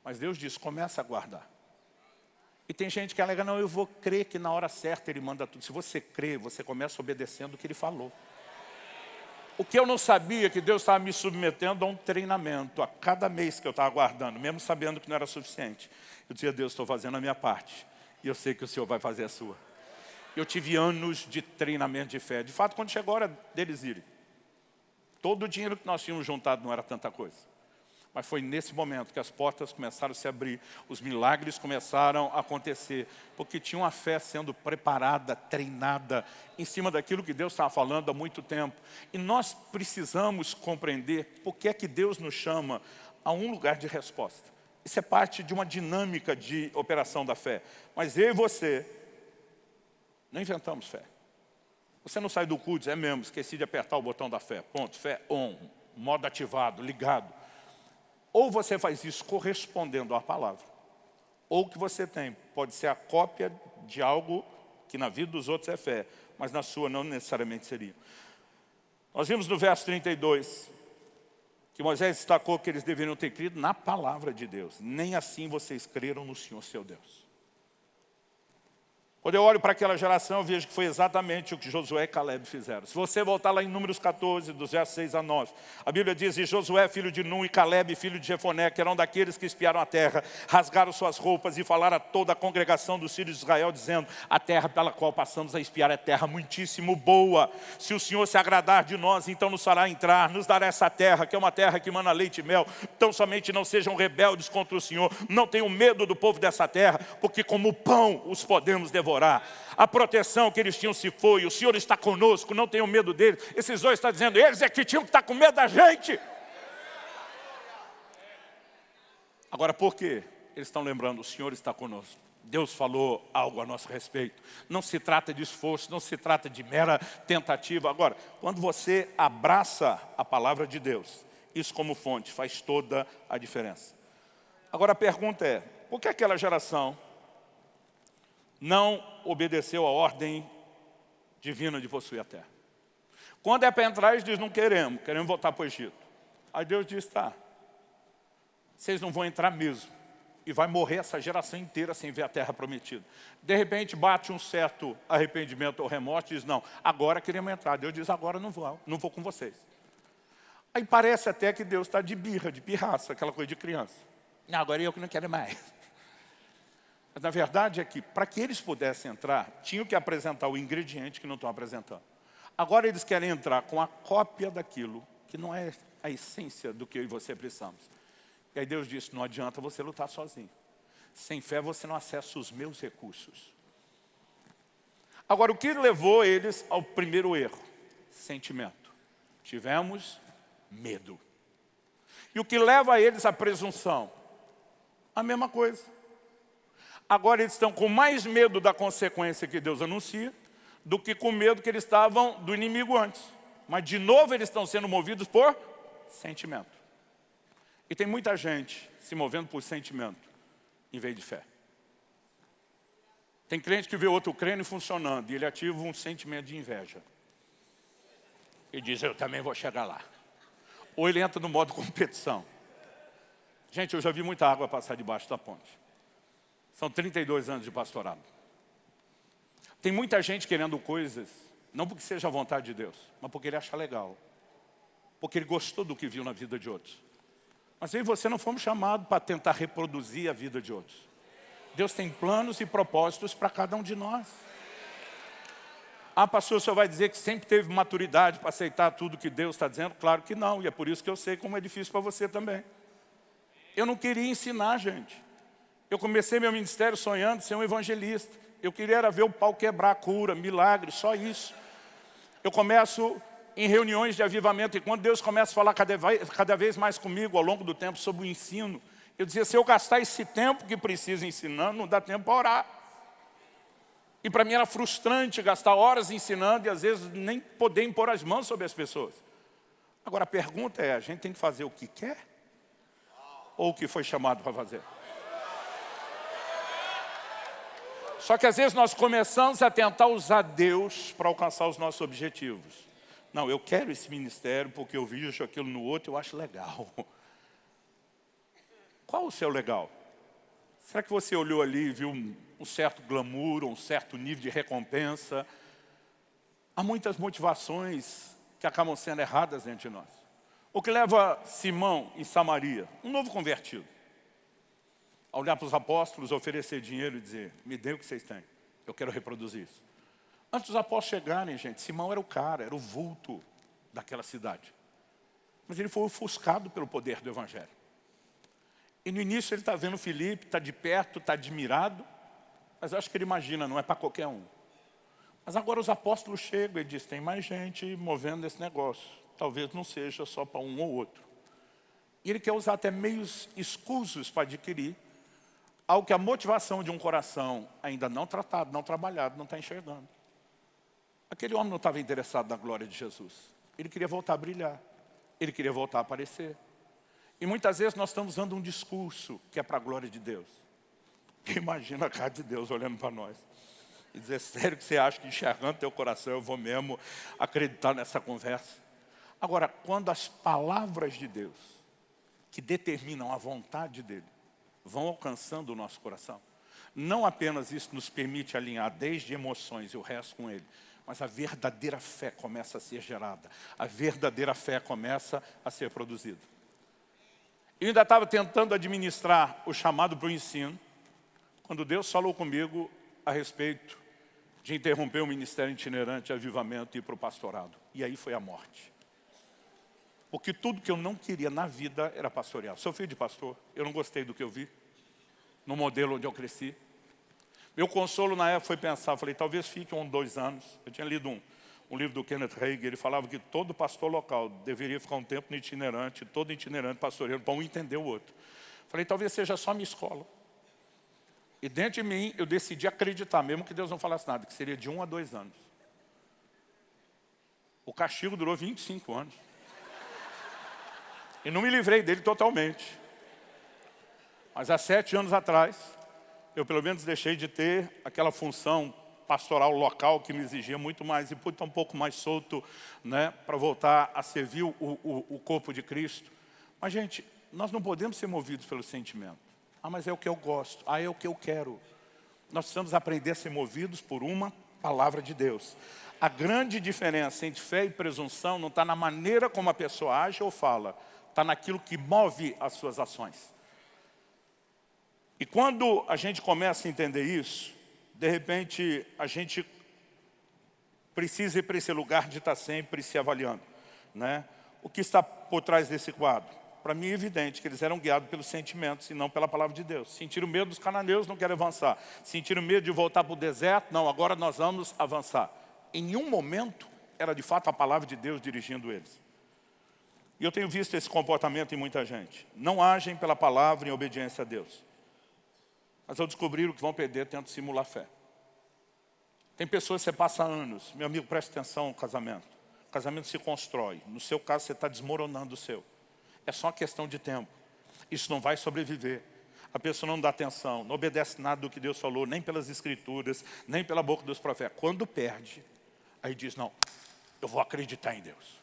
Mas Deus diz, começa a guardar. E tem gente que alega, não, eu vou crer que na hora certa Ele manda tudo. Se você crê, você começa obedecendo o que Ele falou. O que eu não sabia é que Deus estava me submetendo a um treinamento a cada mês que eu estava aguardando, mesmo sabendo que não era suficiente. Eu dizia: Deus, estou fazendo a minha parte e eu sei que o Senhor vai fazer a sua. Eu tive anos de treinamento de fé. De fato, quando chegou a hora deles irem, todo o dinheiro que nós tínhamos juntado não era tanta coisa. Mas foi nesse momento que as portas começaram a se abrir, os milagres começaram a acontecer, porque tinha uma fé sendo preparada, treinada, em cima daquilo que Deus estava falando há muito tempo. E nós precisamos compreender por que é que Deus nos chama a um lugar de resposta. Isso é parte de uma dinâmica de operação da fé. Mas eu e você não inventamos fé. Você não sai do culto e diz: é mesmo, esqueci de apertar o botão da fé. Ponto, fé on, modo ativado, ligado. Ou você faz isso correspondendo à palavra, ou o que você tem pode ser a cópia de algo que na vida dos outros é fé, mas na sua não necessariamente seria. Nós vimos no verso 32, que Moisés destacou que eles deveriam ter crido na palavra de Deus. Nem assim vocês creram no Senhor seu Deus. Quando eu olho para aquela geração, eu vejo que foi exatamente o que Josué e Caleb fizeram. Se você voltar lá em Números 14, dos versos 6 a 9, a Bíblia diz: e Josué, filho de Nun, e Caleb, filho de Jefoné, que eram daqueles que espiaram a terra, rasgaram suas roupas e falaram a toda a congregação dos filhos de Israel, dizendo: a terra pela qual passamos a espiar é terra muitíssimo boa. Se o Senhor se agradar de nós, então nos fará entrar, nos dará essa terra, que é uma terra que mana leite e mel. Então somente não sejam rebeldes contra o Senhor, não tenham medo do povo dessa terra, porque como pão os podemos devorar. A proteção que eles tinham se foi, o Senhor está conosco, não tenham medo deles. Esses dois estão dizendo: eles é que tinham que estar com medo da gente. Agora, por quê? Eles estão lembrando: o Senhor está conosco. Deus falou algo a nosso respeito. Não se trata de esforço, não se trata de mera tentativa. Agora, quando você abraça a palavra de Deus, isso como fonte faz toda a diferença. Agora a pergunta é: por que aquela geração não obedeceu a ordem divina de possuir a terra? Quando é para entrar, eles dizem: não queremos, queremos voltar para o Egito. Aí Deus diz: tá, vocês não vão entrar mesmo. E vai morrer essa geração inteira sem ver a terra prometida. De repente bate um certo arrependimento ou remorso e diz: não, agora queremos entrar. Deus diz: agora não vou com vocês. Aí parece até que Deus está de birra, de pirraça, aquela coisa de criança. Não, agora eu que não quero mais. Mas na verdade é que, para que eles pudessem entrar, tinham que apresentar o ingrediente que não estão apresentando. Agora eles querem entrar com a cópia daquilo que não é a essência do que eu e você precisamos. E aí Deus disse: não adianta você lutar sozinho. Sem fé você não acessa os meus recursos. Agora, o que levou eles ao primeiro erro? Sentimento. Tivemos medo. E o que leva eles à presunção? A mesma coisa. Agora eles estão com mais medo da consequência que Deus anuncia do que com medo que eles estavam do inimigo antes. Mas de novo eles estão sendo movidos por sentimento. E tem muita gente se movendo por sentimento em vez de fé. Tem crente que vê outro crendo e funcionando, e ele ativa um sentimento de inveja. E diz: eu também vou chegar lá. Ou ele entra no modo competição. Gente, eu já vi muita água passar debaixo da ponte. São 32 anos de pastorado. Tem muita gente querendo coisas, não porque seja a vontade de Deus, mas porque ele acha legal. Porque ele gostou do que viu na vida de outros. Mas eu e você não fomos chamados para tentar reproduzir a vida de outros. Deus tem planos e propósitos para cada um de nós. Ah, pastor, o senhor vai dizer que sempre teve maturidade para aceitar tudo que Deus está dizendo? Claro que não, e é por isso que eu sei como é difícil para você também. Eu não queria ensinar, gente. Eu comecei meu ministério sonhando ser um evangelista. Eu queria era ver o pau quebrar, cura, milagre, só isso. Eu começo em reuniões de avivamento, e quando Deus começa a falar cada vez mais comigo ao longo do tempo sobre o ensino, eu dizia: se eu gastar esse tempo que preciso ensinando, não dá tempo para orar. E para mim era frustrante gastar horas ensinando e às vezes nem poder impor as mãos sobre as pessoas. Agora a pergunta é: a gente tem que fazer o que quer? Ou o que foi chamado para fazer? Só que às vezes nós começamos a tentar usar Deus para alcançar os nossos objetivos. Não, eu quero esse ministério porque eu vejo aquilo no outro e eu acho legal. Qual o seu legal? Será que você olhou ali e viu um certo glamour, um certo nível de recompensa? Há muitas motivações que acabam sendo erradas dentro de nós. O que leva Simão em Samaria, um novo convertido, a olhar para os apóstolos, oferecer dinheiro e dizer, me dê o que vocês têm, eu quero reproduzir isso. Antes dos apóstolos chegarem, gente, Simão era o cara, era o vulto daquela cidade. Mas ele foi ofuscado pelo poder do evangelho. E no início ele está vendo Filipe, está de perto, está admirado, mas eu acho que ele imagina, não é para qualquer um. Mas agora os apóstolos chegam e dizem, tem mais gente movendo esse negócio. Talvez não seja só para um ou outro. E ele quer usar até meios escusos para adquirir algo que a motivação de um coração ainda não tratado, não trabalhado, não está enxergando. Aquele homem não estava interessado na glória de Jesus. Ele queria voltar a brilhar. Ele queria voltar a aparecer. E muitas vezes nós estamos usando um discurso que é para a glória de Deus. Imagina a cara de Deus olhando para nós. E dizer, sério que você acha que enxergando teu coração eu vou mesmo acreditar nessa conversa? Agora, quando as palavras de Deus, que determinam a vontade dEle, vão alcançando o nosso coração, não apenas isso nos permite alinhar desde emoções e o resto com Ele, mas a verdadeira fé começa a ser gerada. A verdadeira fé começa a ser produzida. Eu ainda estava tentando administrar o chamado para o ensino, quando Deus falou comigo a respeito de interromper o ministério itinerante de avivamento e ir para o pastorado. E aí foi a morte. Porque tudo que eu não queria na vida era pastorear. Sou filho de pastor, eu não gostei do que eu vi, no modelo onde eu cresci. Meu consolo na época foi pensar, falei, talvez fique 1 ou 2 anos. Eu tinha lido um livro do Kenneth Hagin, ele falava que todo pastor local deveria ficar um tempo no itinerante, todo itinerante pastoreando, para um entender o outro. Falei, talvez seja só minha escola. E dentro de mim, eu decidi acreditar, mesmo que Deus não falasse nada, que seria de 1 a 2 anos. O castigo durou 25 anos. E não me livrei dele totalmente. Mas há 7 anos atrás, eu pelo menos deixei de ter aquela função pastoral local que me exigia muito mais e pude estar um pouco mais solto, né, para voltar a servir o corpo de Cristo. Mas, gente, nós não podemos ser movidos pelo sentimento. Ah, mas é o que eu gosto. Ah, é o que eu quero. Nós precisamos aprender a ser movidos por uma palavra de Deus. A grande diferença entre fé e presunção não está na maneira como a pessoa age ou fala, está naquilo que move as suas ações. E quando a gente começa a entender isso, de repente a gente precisa ir para esse lugar de estar sempre se avaliando, né? O que está por trás desse quadro? Para mim é evidente que eles eram guiados pelos sentimentos e não pela palavra de Deus. Sentiram medo dos cananeus, não querem avançar. Sentiram medo de voltar para o deserto, não, agora nós vamos avançar. Em nenhum momento era de fato a palavra de Deus dirigindo eles. E eu tenho visto esse comportamento em muita gente. Não agem pela palavra em obediência a Deus. Mas ao descobrir o que vão perder, tentam simular fé. Tem pessoas que você passa anos, meu amigo, preste atenção no casamento. O casamento se constrói. No seu caso, você está desmoronando o seu. É só uma questão de tempo. Isso não vai sobreviver. A pessoa não dá atenção, não obedece nada do que Deus falou, nem pelas escrituras, nem pela boca dos profetas. Quando perde, aí diz, não, eu vou acreditar em Deus.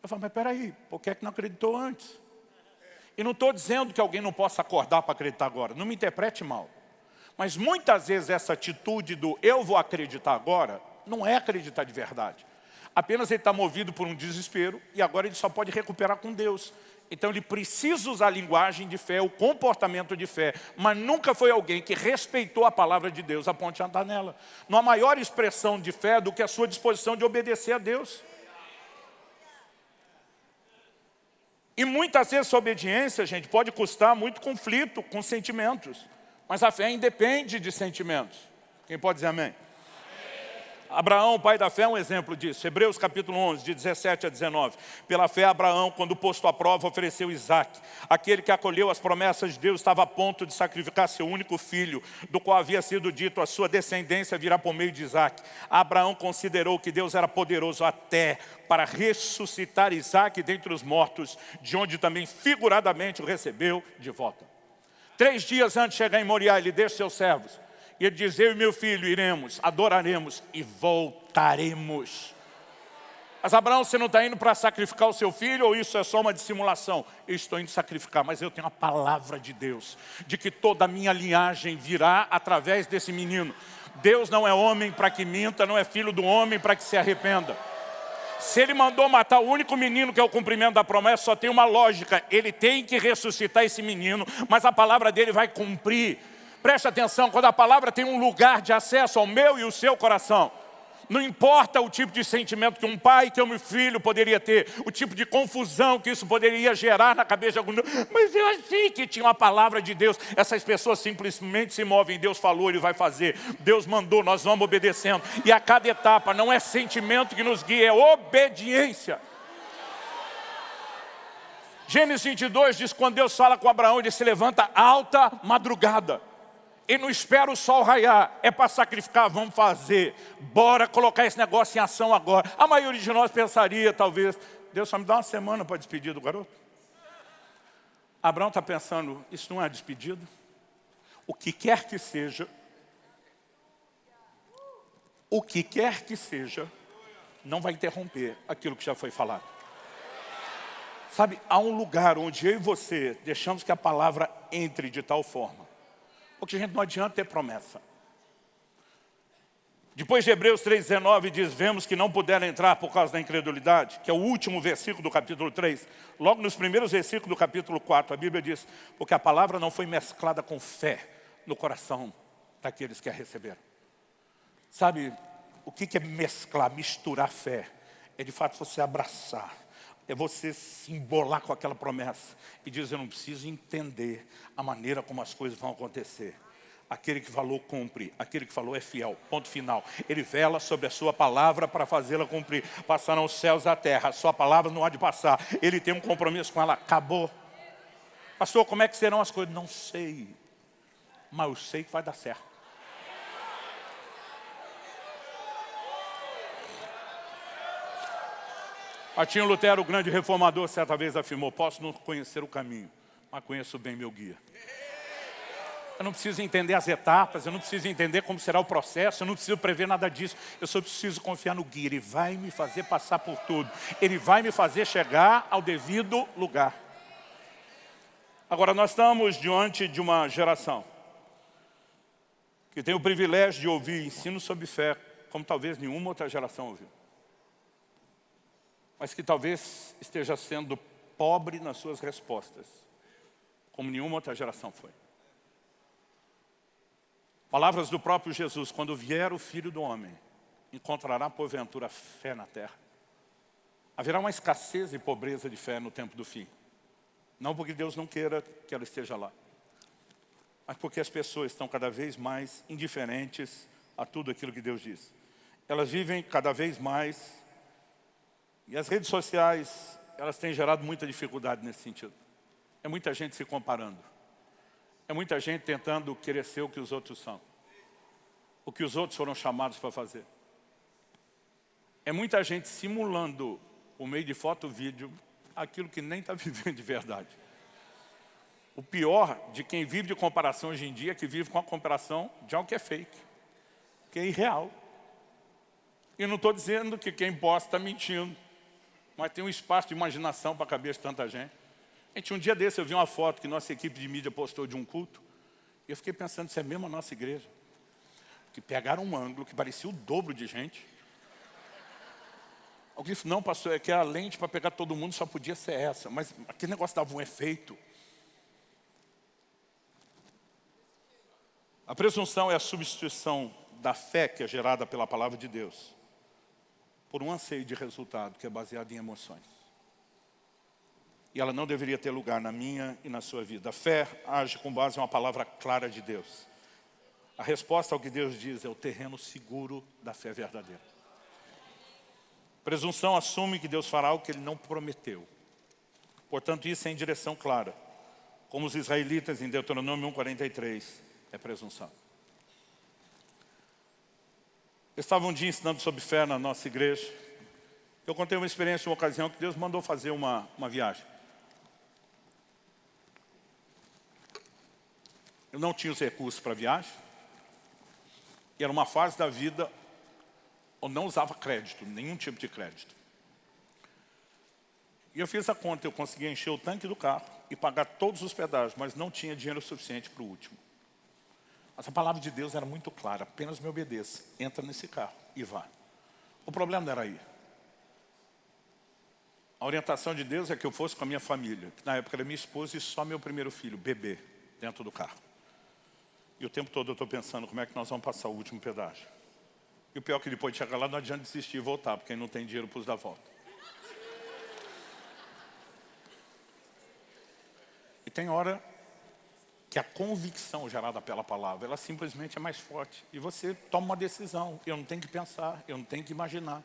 Eu falo, mas peraí, por que é que não acreditou antes? E não estou dizendo que alguém não possa acordar para acreditar agora, não me interprete mal. Mas muitas vezes essa atitude do eu vou acreditar agora, não é acreditar de verdade. Apenas ele está movido por um desespero e agora ele só pode recuperar com Deus. Então ele precisa usar a linguagem de fé, o comportamento de fé, mas nunca foi alguém que respeitou a palavra de Deus a ponto de andar nela. Não há maior expressão de fé do que a sua disposição de obedecer a Deus. E muitas vezes essa obediência, gente, pode custar muito conflito com sentimentos. Mas a fé independe de sentimentos. Quem pode dizer amém? Abraão, o pai da fé, é um exemplo disso. Hebreus capítulo 11, de 17 a 19. Pela fé, Abraão, quando posto à prova, ofereceu Isaque. Aquele que acolheu as promessas de Deus estava a ponto de sacrificar seu único filho, do qual havia sido dito, a sua descendência virá por meio de Isaque. Abraão considerou que Deus era poderoso até para ressuscitar Isaque dentre os mortos, de onde também figuradamente o recebeu de volta. 3 dias antes de chegar em Moriá, ele deixa seus servos. E ele diz, eu e meu filho iremos, adoraremos e voltaremos. Mas Abraão, você não está indo para sacrificar o seu filho ou isso é só uma dissimulação? Eu estou indo sacrificar, mas eu tenho a palavra de Deus, de que toda a minha linhagem virá através desse menino. Deus não é homem para que minta, não é filho do homem para que se arrependa. Se ele mandou matar o único menino que é o cumprimento da promessa, só tem uma lógica. Ele tem que ressuscitar esse menino, mas a palavra dele vai cumprir. Preste atenção, quando a palavra tem um lugar de acesso ao meu e o seu coração, não importa o tipo de sentimento que um pai, que um filho poderia ter, o tipo de confusão que isso poderia gerar na cabeça de algum, mas eu achei que tinha uma palavra de Deus. Essas pessoas simplesmente se movem, Deus falou, Ele vai fazer, Deus mandou, nós vamos obedecendo. E a cada etapa não é sentimento que nos guia, é obediência. Gênesis 22 diz, quando Deus fala com Abraão, ele se levanta alta madrugada. Ele não espera o sol raiar, é para sacrificar, vamos fazer. Bora colocar esse negócio em ação agora. A maioria de nós pensaria, talvez, Deus só me dá uma semana para despedir do garoto. Abraão está pensando, isso não é despedida? O que quer que seja, não vai interromper aquilo que já foi falado. Sabe, há um lugar onde eu e você deixamos que a palavra entre de tal forma, porque a gente não adianta ter promessa. Depois de Hebreus 3,19 diz, vemos que não puderam entrar por causa da incredulidade, que é o último versículo do capítulo 3. Logo nos primeiros versículos do capítulo 4, a Bíblia diz, porque a palavra não foi mesclada com fé no coração daqueles que a receberam. Sabe, o que é mesclar, misturar fé? É de fato você abraçar. É você se embolar com aquela promessa e dizer, eu não preciso entender a maneira como as coisas vão acontecer. Aquele que falou, cumpre. Aquele que falou é fiel. Ponto final. Ele vela sobre a sua palavra para fazê-la cumprir. Passarão os céus e a terra. A sua palavra não há de passar. Ele tem um compromisso com ela. Acabou. Pastor, como é que serão as coisas? Não sei. Mas eu sei que vai dar certo. Martinho Lutero, o grande reformador, certa vez afirmou, posso não conhecer o caminho, mas conheço bem meu guia. Eu não preciso entender as etapas, eu não preciso entender como será o processo, eu não preciso prever nada disso. Eu só preciso confiar no guia, ele vai me fazer passar por tudo. Ele vai me fazer chegar ao devido lugar. Agora, nós estamos diante de uma geração que tem o privilégio de ouvir ensino sobre fé, como talvez nenhuma outra geração ouviu. Mas que talvez esteja sendo pobre nas suas respostas, como nenhuma outra geração foi. Palavras do próprio Jesus, quando vier o Filho do Homem, encontrará porventura fé na terra. Haverá uma escassez e pobreza de fé no tempo do fim. Não porque Deus não queira que ela esteja lá, mas porque as pessoas estão cada vez mais indiferentes a tudo aquilo que Deus diz. Elas vivem cada vez mais. E as redes sociais, elas têm gerado muita dificuldade nesse sentido. É muita gente se comparando. É muita gente tentando querer ser o que os outros são. O que os outros foram chamados para fazer. É muita gente simulando, por meio de foto e vídeo, aquilo que nem está vivendo de verdade. O pior de quem vive de comparação hoje em dia é que vive com a comparação de algo que é fake, que é irreal. E não estou dizendo que quem posta está mentindo. Mas tem um espaço de imaginação para caber tanta gente. Gente, um dia desse eu vi uma foto que nossa equipe de mídia postou de um culto. E eu fiquei pensando, isso é mesmo a nossa igreja? Que pegaram um ângulo que parecia o dobro de gente. Alguém disse, não pastor, é que a lente para pegar todo mundo só podia ser essa. Mas aquele negócio dava um efeito. A presunção é a substituição da fé que é gerada pela palavra de Deus por um anseio de resultado que é baseado em emoções. E ela não deveria ter lugar na minha e na sua vida. A fé age com base em uma palavra clara de Deus. A resposta ao que Deus diz é o terreno seguro da fé verdadeira. Presunção assume que Deus fará o que Ele não prometeu. Portanto, isso é em direção clara. Como os israelitas em Deuteronômio 1,43, é presunção. Eu estava um dia ensinando sobre fé na nossa igreja. Eu contei uma experiência, uma ocasião que Deus mandou fazer uma viagem. Eu não tinha os recursos para a viagem. E era uma fase da vida onde não usava crédito, nenhum tipo de crédito. E eu fiz a conta, eu conseguia encher o tanque do carro e pagar todos os pedágios, mas não tinha dinheiro suficiente para o último. Mas a palavra de Deus era muito clara, apenas me obedeça, entra nesse carro e vá. O problema não era aí. A orientação de Deus é que eu fosse com a minha família, que na época era minha esposa e só meu primeiro filho, bebê, dentro do carro. E o tempo todo eu estou pensando como é que nós vamos passar o último pedágio. E o pior é que depois de chegar lá não adianta desistir e voltar, porque aí não tem dinheiro para os dar volta. E tem hora que a convicção gerada pela palavra, ela simplesmente é mais forte. E você toma uma decisão. Eu não tenho que pensar, eu não tenho que imaginar.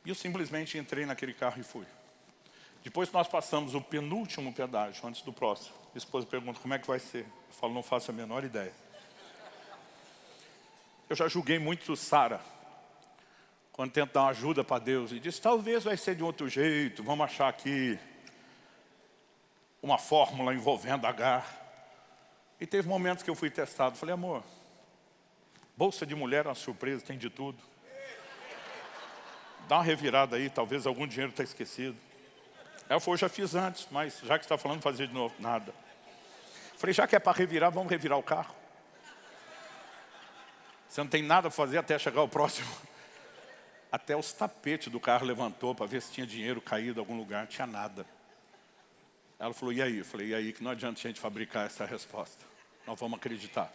E eu simplesmente entrei naquele carro e fui. Depois nós passamos o penúltimo pedágio, antes do próximo. Minha esposa pergunta, como é que vai ser? Eu falo, não faço a menor ideia. Eu já julguei muito Sara, quando tenta dar uma ajuda para Deus. E disse, talvez vai ser de outro jeito, vamos achar aqui uma fórmula envolvendo Agar. E teve momentos que eu fui testado. Falei, amor, bolsa de mulher é uma surpresa, tem de tudo. Dá uma revirada aí, talvez algum dinheiro está esquecido. Ela falou, já fiz antes, mas já que você está falando, fazer de novo, nada. Falei, já que é para revirar, vamos revirar o carro. Você não tem nada a fazer até chegar o próximo. Até os tapetes do carro levantou para ver se tinha dinheiro caído em algum lugar, não tinha nada. Ela falou, e aí? Eu falei, e aí que não adianta a gente fabricar essa resposta. Nós vamos acreditar.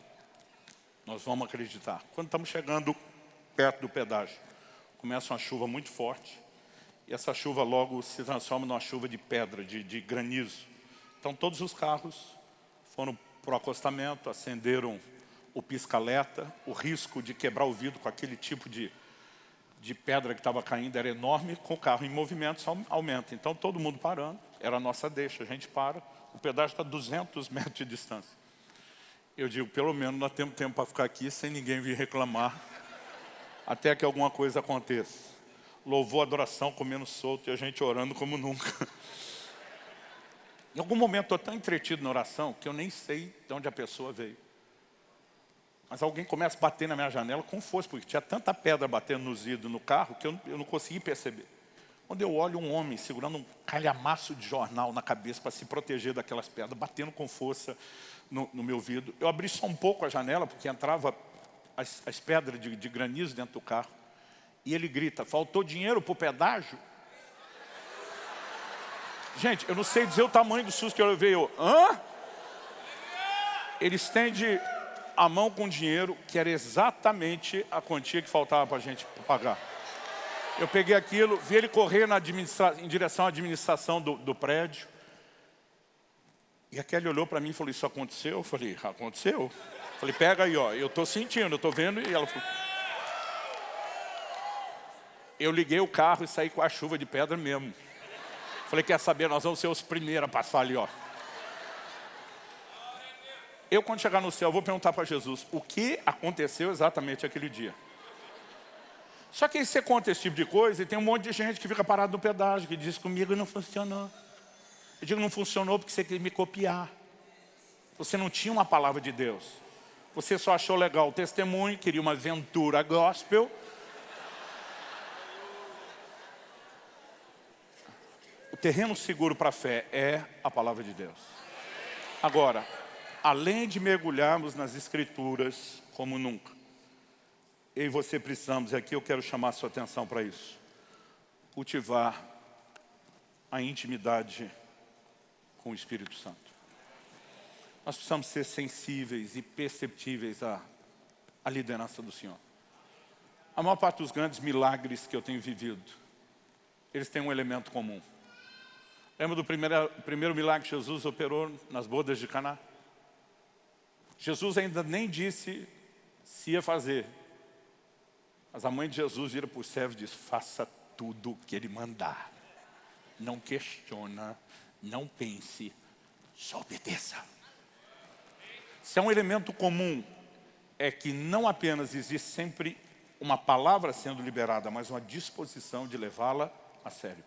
Nós vamos acreditar. Quando estamos chegando perto do pedágio, começa uma chuva muito forte. E essa chuva logo se transforma numa chuva de pedra, de granizo. Então todos os carros foram para o acostamento, acenderam o pisca-alerta. O risco de quebrar o vidro com aquele tipo de pedra que estava caindo era enorme. Com o carro em movimento só aumenta. Então todo mundo parando, era a nossa deixa. A gente para, o pedágio está a 200 metros de distância. Eu digo, pelo menos nós temos tempo para ficar aqui sem ninguém vir reclamar, até que alguma coisa aconteça. Louvor, adoração, comendo solto e a gente orando como nunca. Em algum momento eu estou tão entretido na oração que eu nem sei de onde a pessoa veio. Mas alguém começa a bater na minha janela com força, porque tinha tanta pedra batendo nos vidros no carro que eu não consegui perceber. Quando eu olho um homem segurando um calhamaço de jornal na cabeça para se proteger daquelas pedras, batendo com força no meu vidro. Eu abri só um pouco a janela, porque entrava as pedras de granizo dentro do carro. E ele grita, faltou dinheiro para o pedágio? Gente, eu não sei dizer o tamanho do susto que eu levei. Hã? Ele estende a mão com dinheiro, que era exatamente a quantia que faltava para a gente pagar. Eu peguei aquilo, vi ele correr em direção à administração do prédio. E a Kelly olhou para mim e falou, isso aconteceu? Eu falei, aconteceu? Eu falei, pega aí, ó, eu estou sentindo, eu estou vendo. E ela falou... Eu liguei o carro e saí com a chuva de pedra mesmo. Falei, quer saber, nós vamos ser os primeiros a passar ali, ó. Eu, quando chegar no céu, vou perguntar para Jesus, o que aconteceu exatamente aquele dia? Só que aí você conta esse tipo de coisa e tem um monte de gente que fica parado no pedágio, que diz, comigo não funcionou. Eu digo, não funcionou porque você queria me copiar. Você não tinha uma palavra de Deus. Você só achou legal o testemunho, queria uma aventura gospel. O terreno seguro para a fé é a palavra de Deus. Agora, além de mergulharmos nas Escrituras como nunca, eu e você precisamos, e aqui eu quero chamar a sua atenção para isso, cultivar a intimidade com o Espírito Santo. Nós precisamos ser sensíveis e perceptíveis à liderança do Senhor. A maior parte dos grandes milagres que eu tenho vivido, eles têm um elemento comum. Lembra do primeiro milagre que Jesus operou nas bodas de Caná? Jesus ainda nem disse se ia fazer. Mas a mãe de Jesus vira para o servo e diz, faça tudo o que ele mandar. Não questiona, não pense, só obedeça. Se é um elemento comum, é que não apenas existe sempre uma palavra sendo liberada, mas uma disposição de levá-la a sério.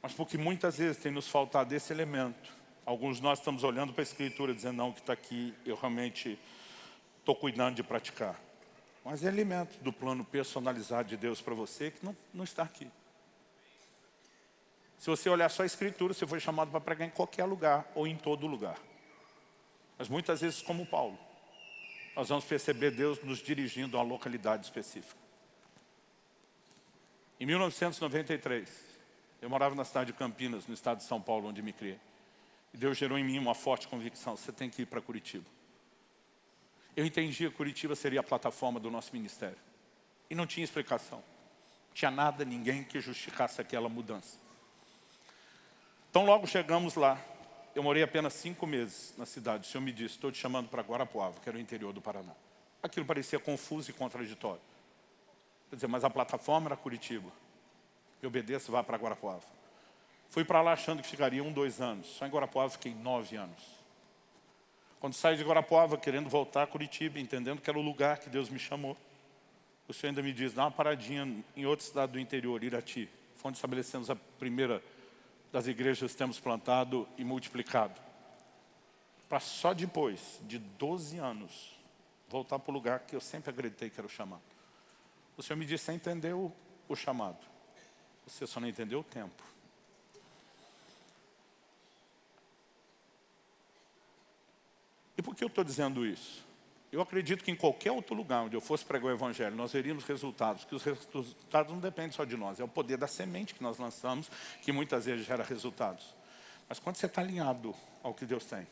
Mas porque muitas vezes tem nos faltado esse elemento. Alguns de nós estamos olhando para a Escritura dizendo, não, o que está aqui, eu realmente estou cuidando de praticar. Mas é elemento do plano personalizado de Deus para você que não está aqui. Se você olhar só a Escritura, você foi chamado para pregar em qualquer lugar ou em todo lugar. Mas muitas vezes, como Paulo, nós vamos perceber Deus nos dirigindo a uma localidade específica. Em 1993, eu morava na cidade de Campinas, no estado de São Paulo, onde me criei. E Deus gerou em mim uma forte convicção: você tem que ir para Curitiba. Eu entendia que Curitiba seria a plataforma do nosso ministério. E não tinha explicação. Não tinha nada, ninguém que justificasse aquela mudança. Então logo chegamos lá. Eu morei apenas 5 meses na cidade. O Senhor me disse: estou te chamando para Guarapuava, que era o interior do Paraná. Aquilo parecia confuso e contraditório. Quer dizer, mas a plataforma era Curitiba. Eu obedeço, vá para Guarapuava. Fui para lá achando que ficaria 1, 2 anos. Só em Guarapuava fiquei 9 anos. Quando saí de Guarapuava, querendo voltar a Curitiba, entendendo que era o lugar que Deus me chamou, o Senhor ainda me diz: dá uma paradinha em outra cidade do interior, Irati. Foi onde estabelecemos a primeira das igrejas que temos plantado e multiplicado. Para só depois de 12 anos, voltar para o lugar que eu sempre acreditei que era o chamado. O Senhor me disse: você entendeu o chamado, você só não entendeu o tempo. E por que eu estou dizendo isso? Eu acredito que em qualquer outro lugar onde eu fosse pregar o Evangelho, nós veríamos resultados, que os resultados não dependem só de nós, é o poder da semente que nós lançamos, que muitas vezes gera resultados. Mas quando você está alinhado ao que Deus tem,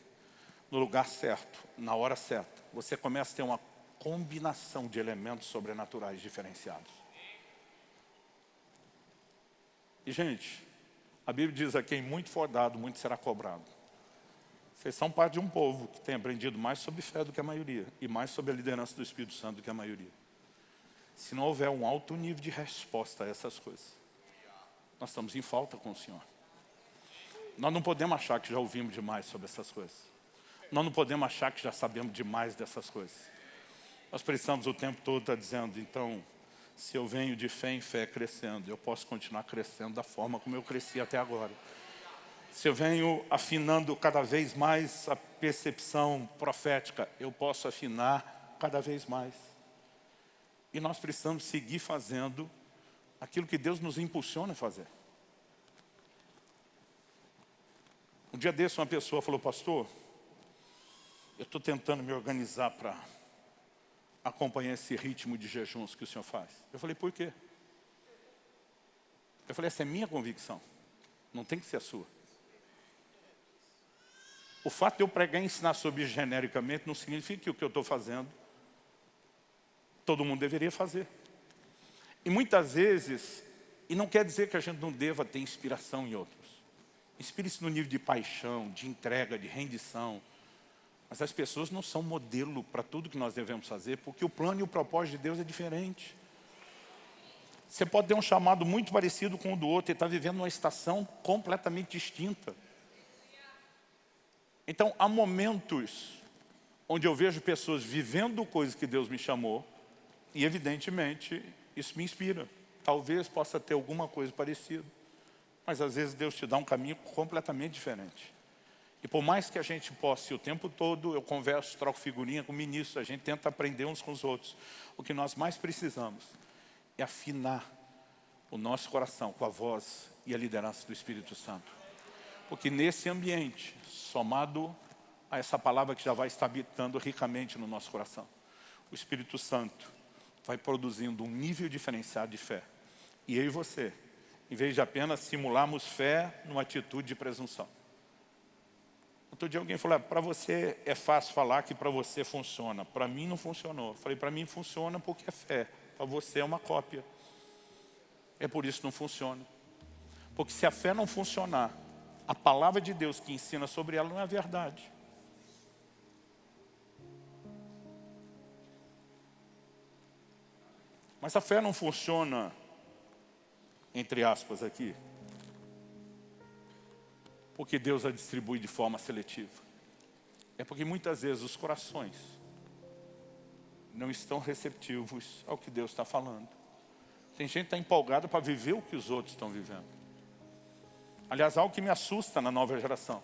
no lugar certo, na hora certa, você começa a ter uma combinação de elementos sobrenaturais diferenciados. E gente, a Bíblia diz: a quem muito for dado, muito será cobrado. Vocês são parte de um povo que tem aprendido mais sobre fé do que a maioria, e mais sobre a liderança do Espírito Santo do que a maioria. Se não houver um alto nível de resposta a essas coisas, nós estamos em falta com o Senhor. Nós não podemos achar que já ouvimos demais sobre essas coisas. Nós não podemos achar que já sabemos demais dessas coisas. Nós precisamos o tempo todo estar dizendo: então, se eu venho de fé em fé crescendo, eu posso continuar crescendo da forma como eu cresci até agora. Se eu venho afinando cada vez mais a percepção profética, eu posso afinar cada vez mais. E nós precisamos seguir fazendo aquilo que Deus nos impulsiona a fazer. Um dia desse uma pessoa falou: pastor, eu estou tentando me organizar para acompanhar esse ritmo de jejuns que o senhor faz. Eu falei: por quê? Eu falei: essa é minha convicção, não tem que ser a sua. O fato de eu pregar e ensinar sobre isso genericamente não significa que o que eu estou fazendo todo mundo deveria fazer. E muitas vezes, e não quer dizer que a gente não deva ter inspiração em outros. Inspire-se no nível de paixão, de entrega, de rendição. Mas as pessoas não são modelo para tudo que nós devemos fazer, porque o plano e o propósito de Deus é diferente. Você pode ter um chamado muito parecido com o do outro e estar vivendo uma estação completamente distinta. Então, há momentos onde eu vejo pessoas vivendo coisas que Deus me chamou, e evidentemente isso me inspira. Talvez possa ter alguma coisa parecida, mas às vezes Deus te dá um caminho completamente diferente. E por mais que a gente possa, o tempo todo eu converso, troco figurinha com o ministro, a gente tenta aprender uns com os outros. O que nós mais precisamos é afinar o nosso coração com a voz e a liderança do Espírito Santo. Porque nesse ambiente, somado a essa palavra que já vai estar habitando ricamente no nosso coração, o Espírito Santo vai produzindo um nível diferenciado de fé. E eu e você, em vez de apenas simularmos fé numa atitude de presunção. Outro dia alguém falou: para você é fácil falar que para você funciona. Para mim não funcionou. Eu falei: para mim funciona porque é fé. Para você é uma cópia. É por isso que não funciona. Porque se a fé não funcionar, a palavra de Deus que ensina sobre ela não é verdade. Mas a fé não funciona, entre aspas aqui, porque Deus a distribui de forma seletiva. É porque muitas vezes os corações não estão receptivos ao que Deus está falando. Tem gente que está empolgada para viver o que os outros estão vivendo. Aliás, algo que me assusta na nova geração.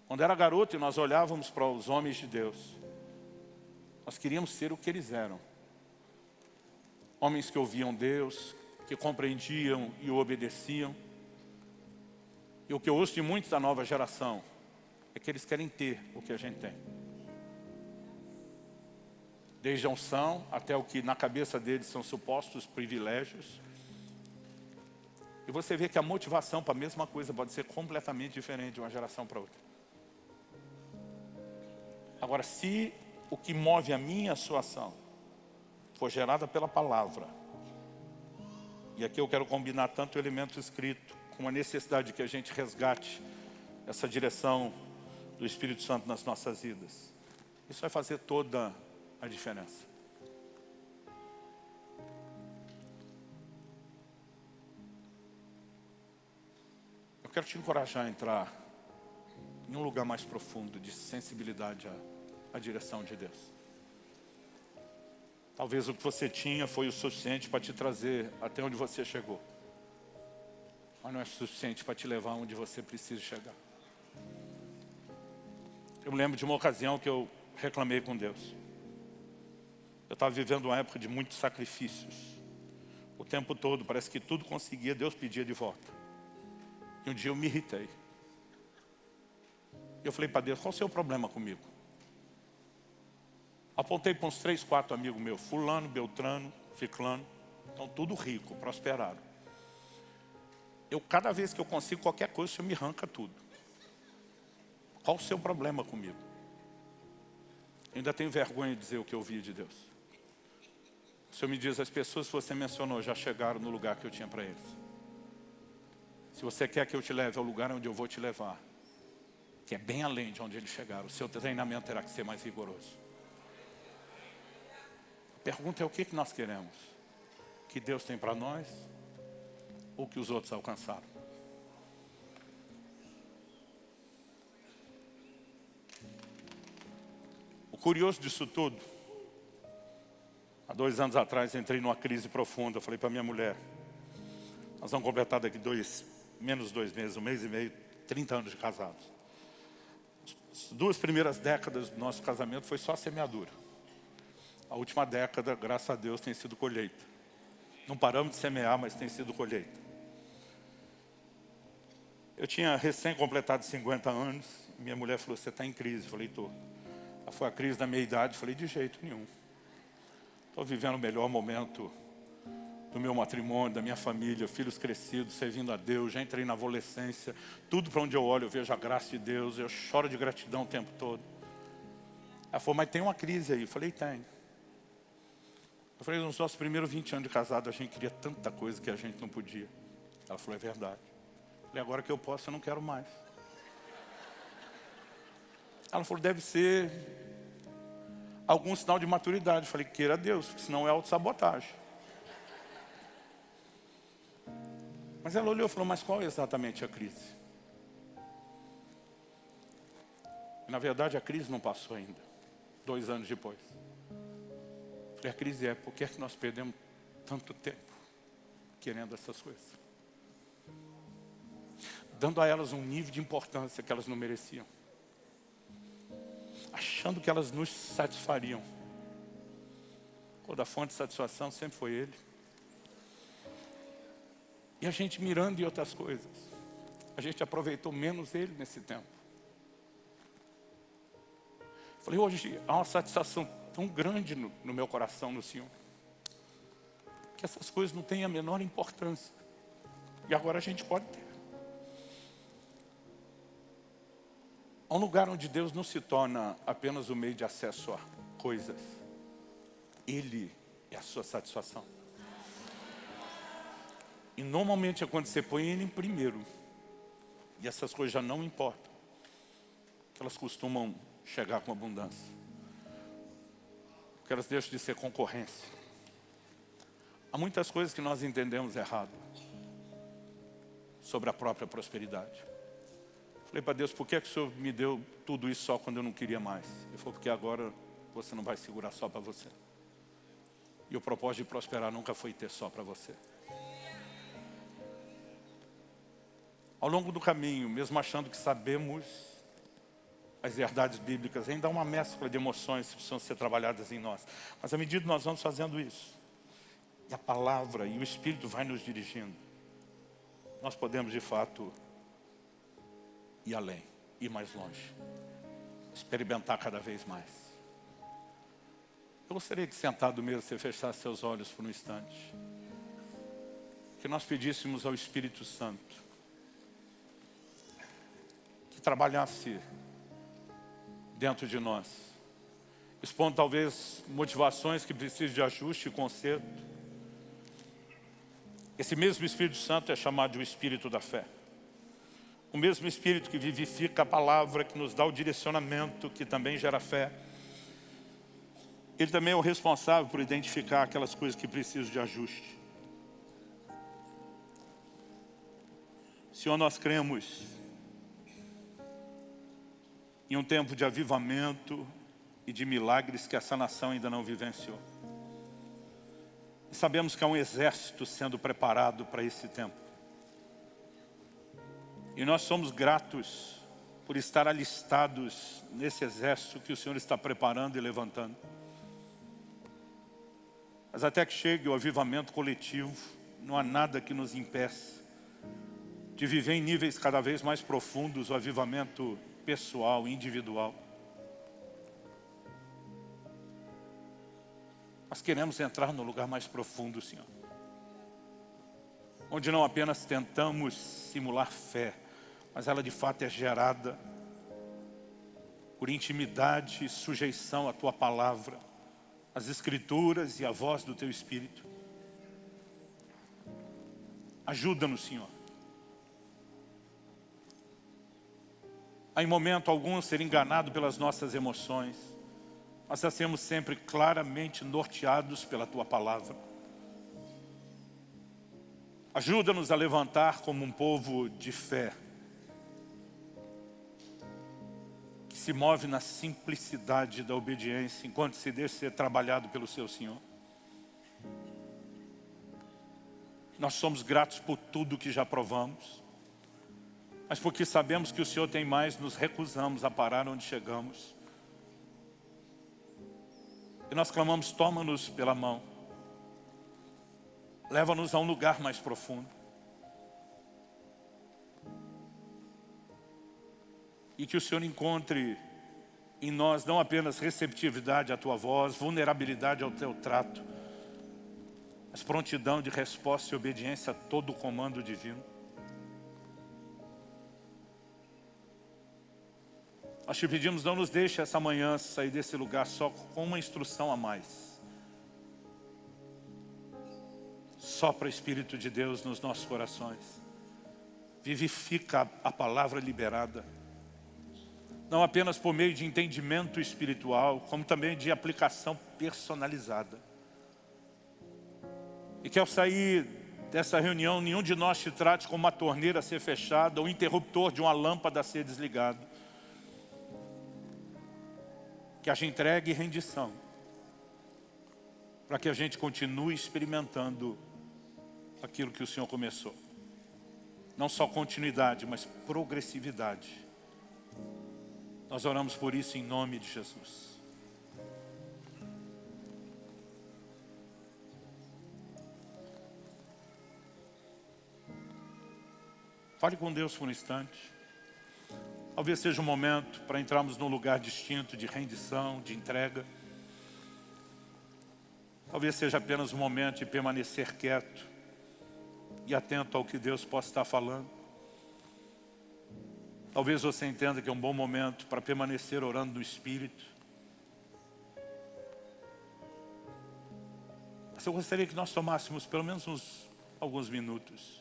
Quando era garoto e nós olhávamos para os homens de Deus, nós queríamos ser o que eles eram. Homens que ouviam Deus, que compreendiam e o obedeciam. E o que eu ouço de muitos da nova geração é que eles querem ter o que a gente tem. Desde a unção até o que na cabeça deles são supostos privilégios. E você vê que a motivação para a mesma coisa pode ser completamente diferente de uma geração para outra. Agora, se o que move a minha e a sua ação for gerada pela palavra, e aqui eu quero combinar tanto o elemento escrito com a necessidade de que a gente resgate essa direção do Espírito Santo nas nossas vidas, isso vai fazer toda a diferença. Eu quero te encorajar a entrar em um lugar mais profundo de sensibilidade à direção de Deus. Talvez o que você tinha foi o suficiente para te trazer até onde você chegou, mas não é suficiente para te levar onde você precisa chegar. Eu me lembro de uma ocasião que eu reclamei com Deus. Eu estava vivendo uma época de muitos sacrifícios. O tempo todo, parece que tudo conseguia, Deus pedia de volta. E um dia eu me irritei. Eu falei para Deus, qual é o seu problema comigo? Apontei para uns 3, 4 amigos meus, fulano, beltrano, ciclano, estão tudo rico, prosperaram. Cada vez que eu consigo qualquer coisa, o Senhor me arranca tudo. Qual o seu problema comigo? Eu ainda tenho vergonha de dizer o que eu ouvi de Deus. O Senhor me diz, as pessoas que você mencionou já chegaram no lugar que eu tinha para eles. Se você quer que eu te leve ao lugar onde eu vou te levar, que é bem além de onde eles chegaram, o seu treinamento terá que ser mais rigoroso. A pergunta é o que nós queremos? Que Deus tem para nós ou que os outros alcançaram? O curioso disso tudo, há 2 anos atrás entrei numa crise profunda. Eu falei para minha mulher, nós vamos completar daqui menos 2 meses, 1 mês e meio, 30 anos de casados. As 2 primeiras décadas do nosso casamento foi só semeadura. A última década, graças a Deus, tem sido colheita. Não paramos de semear, mas tem sido colheita. Eu tinha recém completado 50 anos, e minha mulher falou, você está em crise? Eu falei, estou. Foi a crise da meia idade? Eu falei, de jeito nenhum. Estou vivendo o melhor momento do meu matrimônio, da minha família, filhos crescidos, servindo a Deus, já entrei na adolescência, tudo para onde eu olho eu vejo a graça de Deus, eu choro de gratidão o tempo todo. Ela falou, mas tem uma crise aí. Eu falei, tem. Eu falei, nos nossos primeiros 20 anos de casado, a gente queria tanta coisa que a gente não podia. Ela falou, é verdade. Eu falei, agora que eu posso, eu não quero mais. Ela falou, deve ser algum sinal de maturidade. Eu falei, queira Deus, porque senão é autossabotagem. Mas ela olhou e falou, mas qual é exatamente a crise? E, na verdade, a crise não passou ainda, 2 anos depois. Eu falei, a crise é, por que é que nós perdemos tanto tempo querendo essas coisas? Dando a elas um nível de importância que elas não mereciam. Achando que elas nos satisfariam. Quando a fonte de satisfação sempre foi Ele. E a gente mirando em outras coisas. A gente aproveitou menos Ele nesse tempo. Falei, hoje há uma satisfação tão grande no meu coração, no Senhor, que essas coisas não têm a menor importância. E agora a gente pode ter. Há um lugar onde Deus não se torna apenas o meio de acesso a coisas. Ele é a sua satisfação. E normalmente é quando você põe Ele em primeiro. E essas coisas já não importam. Que elas costumam chegar com abundância. Porque elas deixam de ser concorrência. Há muitas coisas que nós entendemos errado. Sobre a própria prosperidade. Falei para Deus, por que o Senhor me deu tudo isso só quando eu não queria mais? Ele falou, porque agora você não vai segurar só para você. E o propósito de prosperar nunca foi ter só para você. Ao longo do caminho, mesmo achando que sabemos as verdades bíblicas, ainda há uma mescla de emoções que precisam ser trabalhadas em nós. Mas à medida que nós vamos fazendo isso, e a palavra e o Espírito vai nos dirigindo, nós podemos de fato ir além, ir mais longe, experimentar cada vez mais. Eu gostaria que sentado mesmo você fechasse seus olhos por um instante. que nós pedíssemos ao Espírito Santo que trabalhasse dentro de nós, expondo talvez motivações que precisam de ajuste e conserto. Esse mesmo Espírito Santo é chamado de o Espírito da fé. O mesmo Espírito que vivifica a palavra, que nos dá o direcionamento, que também gera fé. Ele também é o responsável por identificar aquelas coisas que precisam de ajuste. Senhor, nós cremos em um tempo de avivamento e de milagres que essa nação ainda não vivenciou. E sabemos que há um exército sendo preparado para esse tempo. E nós somos gratos por estar alistados nesse exército que o Senhor está preparando e levantando. Mas até que chegue o avivamento coletivo, não há nada que nos impeça de viver em níveis cada vez mais profundos o avivamento pessoal, individual. Nós queremos entrar no lugar mais profundo, Senhor, onde não apenas tentamos simular fé, mas ela de fato é gerada por intimidade e sujeição à Tua palavra, às Escrituras e à voz do Teu Espírito. Ajuda-nos, Senhor, a em momento algum ser enganado pelas nossas emoções, mas a sermos sempre claramente norteados pela Tua palavra. Ajuda-nos a levantar como um povo de fé, que se move na simplicidade da obediência, enquanto se deixa ser trabalhado pelo Seu Senhor. Nós somos gratos por tudo que já provamos, mas porque sabemos que o Senhor tem mais, nos recusamos a parar onde chegamos. E nós clamamos, toma-nos pela mão, leva-nos a um lugar mais profundo. E que o Senhor encontre em nós não apenas receptividade à Tua voz, vulnerabilidade ao Teu trato, mas prontidão de resposta e obediência a todo o comando divino. Nós te pedimos, não nos deixe essa manhã sair desse lugar só com uma instrução a mais. Sopra o Espírito de Deus nos nossos corações. Vivifica a palavra liberada. Não apenas por meio de entendimento espiritual, como também de aplicação personalizada. E que ao sair dessa reunião, nenhum de nós te trate como uma torneira a ser fechada ou um interruptor de uma lâmpada a ser desligado. Que haja entrega e rendição, para que a gente continue experimentando aquilo que o Senhor começou. Não só continuidade, mas progressividade. Nós oramos por isso em nome de Jesus. Fale com Deus por um instante. Talvez seja um momento para entrarmos num lugar distinto de rendição, de entrega. Talvez seja apenas um momento de permanecer quieto e atento ao que Deus possa estar falando. Talvez você entenda que é um bom momento para permanecer orando no Espírito. Mas eu gostaria que nós tomássemos pelo menos alguns minutos,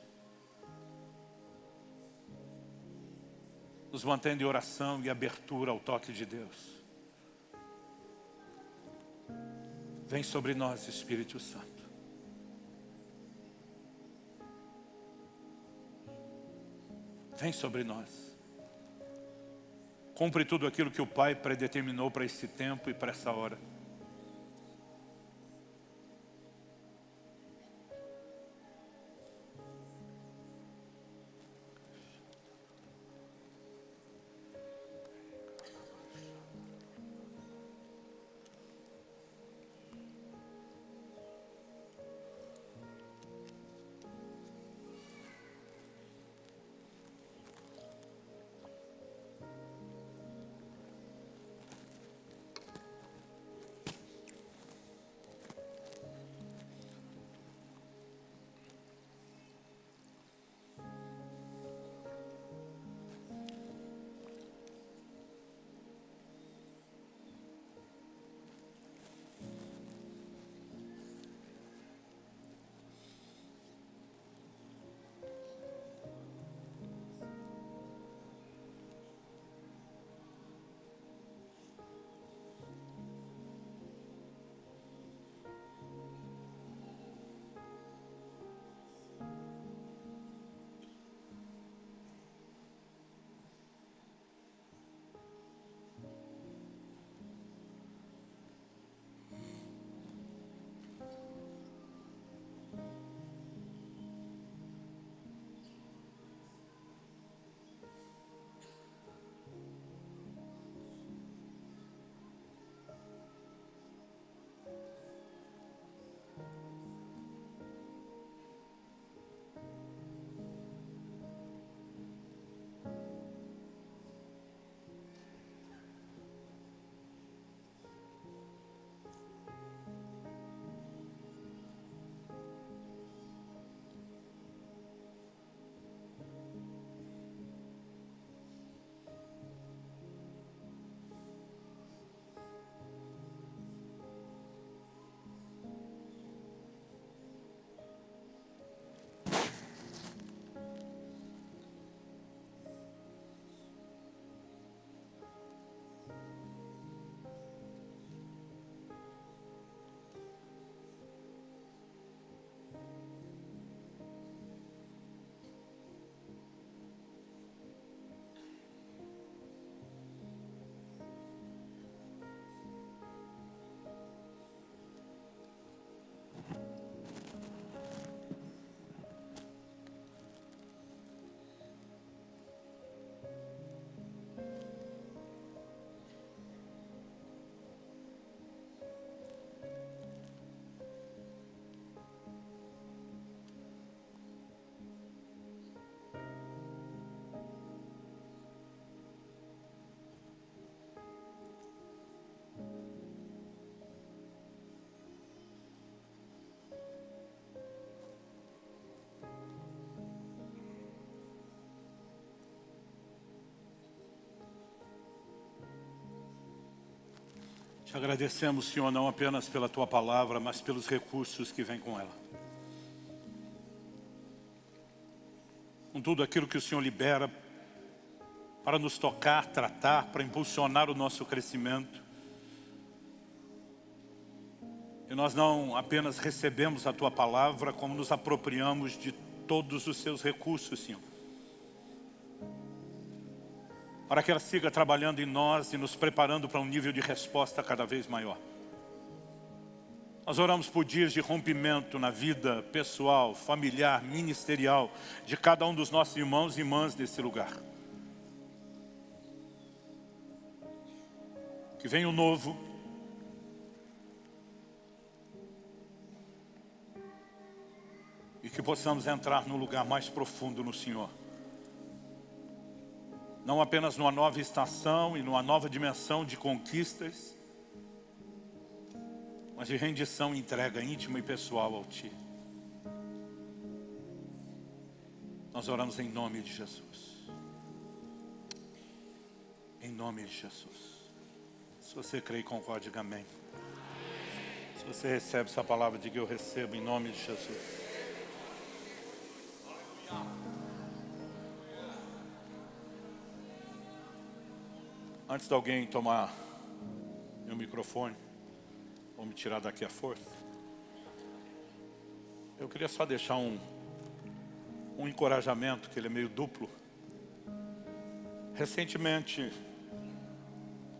nos mantendo em oração e abertura ao toque de Deus. Vem sobre nós, Espírito Santo. Vem sobre nós. Cumpre tudo aquilo que o Pai predeterminou para esse tempo e para essa hora. Te agradecemos, Senhor, não apenas pela Tua palavra, mas pelos recursos que vêm com ela. Com tudo aquilo que o Senhor libera para nos tocar, tratar, para impulsionar o nosso crescimento. E nós não apenas recebemos a Tua palavra, como nos apropriamos de todos os Seus recursos, Senhor. Para que ela siga trabalhando em nós e nos preparando para um nível de resposta cada vez maior. Nós oramos por dias de rompimento na vida pessoal, familiar, ministerial, de cada um dos nossos irmãos e irmãs desse lugar. Que venha o novo. E que possamos entrar num lugar mais profundo no Senhor. Não apenas numa nova estação e numa nova dimensão de conquistas, mas de rendição e entrega íntima e pessoal ao Ti. Nós oramos em nome de Jesus. Em nome de Jesus. Se você crê e concorda, diga amém. Se você recebe essa palavra, diga eu recebo em nome de Jesus. Antes de alguém tomar meu microfone, ou me tirar daqui à força, eu queria só deixar um encorajamento, que ele é meio duplo. Recentemente,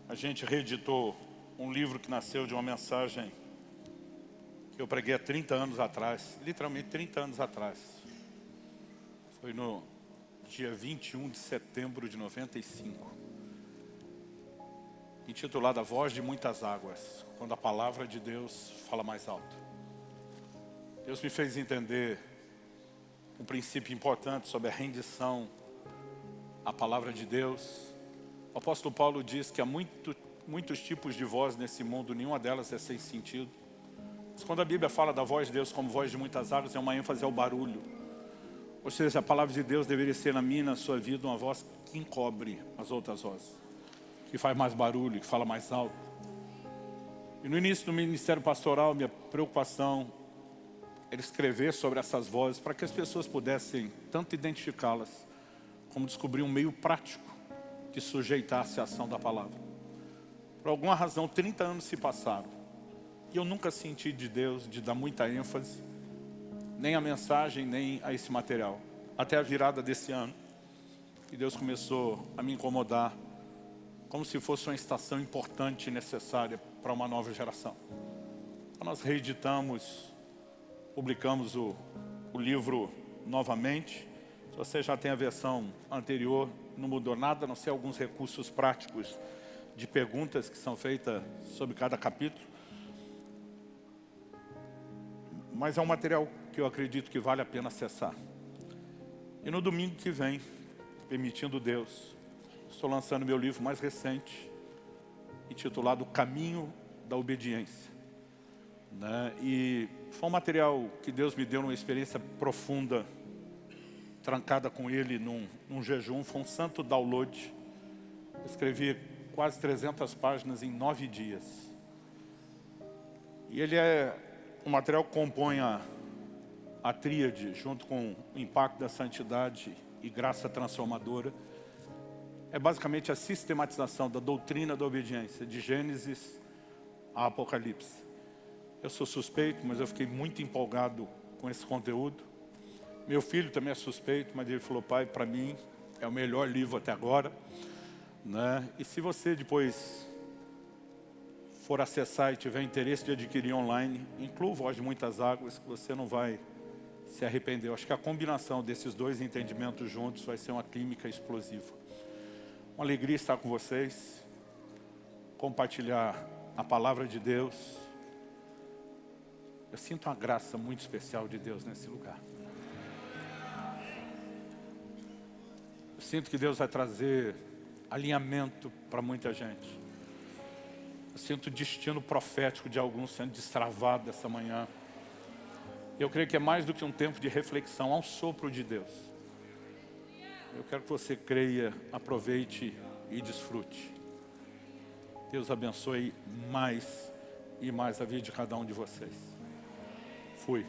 a gente reeditou um livro que nasceu de uma mensagem que eu preguei há 30 anos atrás, literalmente 30 anos atrás. Foi no dia 21 de setembro de 95. Intitulada A Voz de Muitas Águas, quando a palavra de Deus fala mais alto. Deus me fez entender um princípio importante sobre a rendição à palavra de Deus. O apóstolo Paulo diz que há muitos tipos de voz nesse mundo, nenhuma delas é sem sentido. Mas quando a Bíblia fala da voz de Deus como voz de muitas águas, é uma ênfase ao barulho. Ou seja, a palavra de Deus deveria ser na minha e na sua vida uma voz que encobre as outras vozes, que faz mais barulho, que fala mais alto. E no início do ministério pastoral, minha preocupação era escrever sobre essas vozes para que as pessoas pudessem tanto identificá-las, como descobrir um meio prático de sujeitar-se à ação da palavra. Por alguma razão, 30 anos se passaram e eu nunca senti de Deus de dar muita ênfase, nem à mensagem, nem a esse material. Até a virada desse ano, que Deus começou a me incomodar, como se fosse uma estação importante e necessária para uma nova geração. Então nós reeditamos, publicamos o livro novamente. Se você já tem a versão anterior, não mudou nada, a não ser alguns recursos práticos de perguntas que são feitas sobre cada capítulo. Mas é um material que eu acredito que vale a pena acessar. E no domingo que vem, permitindo Deus, estou lançando meu livro mais recente, intitulado O Caminho da Obediência. E foi um material que Deus me deu numa experiência profunda, trancada com Ele num jejum. Foi um santo download. Eu escrevi quase 300 páginas em 9 dias. E ele é um material que compõe a tríade, junto com o impacto da santidade e graça transformadora. É basicamente a sistematização da doutrina da obediência, de Gênesis a Apocalipse. Eu sou suspeito, mas eu fiquei muito empolgado com esse conteúdo. Meu filho também é suspeito, mas ele falou, pai, para mim é o melhor livro até agora. E se você depois for acessar e tiver interesse de adquirir online, inclua Voz de Muitas Águas, que você não vai se arrepender. Eu acho que a combinação desses dois entendimentos juntos vai ser uma química explosiva. Uma alegria estar com vocês, compartilhar a palavra de Deus. Eu sinto uma graça muito especial de Deus nesse lugar. Eu sinto que Deus vai trazer alinhamento para muita gente. Eu sinto o destino profético de alguns sendo destravado essa manhã. Eu creio que é mais do que um tempo de reflexão, há um sopro de Deus. Eu quero que você creia, aproveite e desfrute. Deus abençoe mais e mais a vida de cada um de vocês. Fui.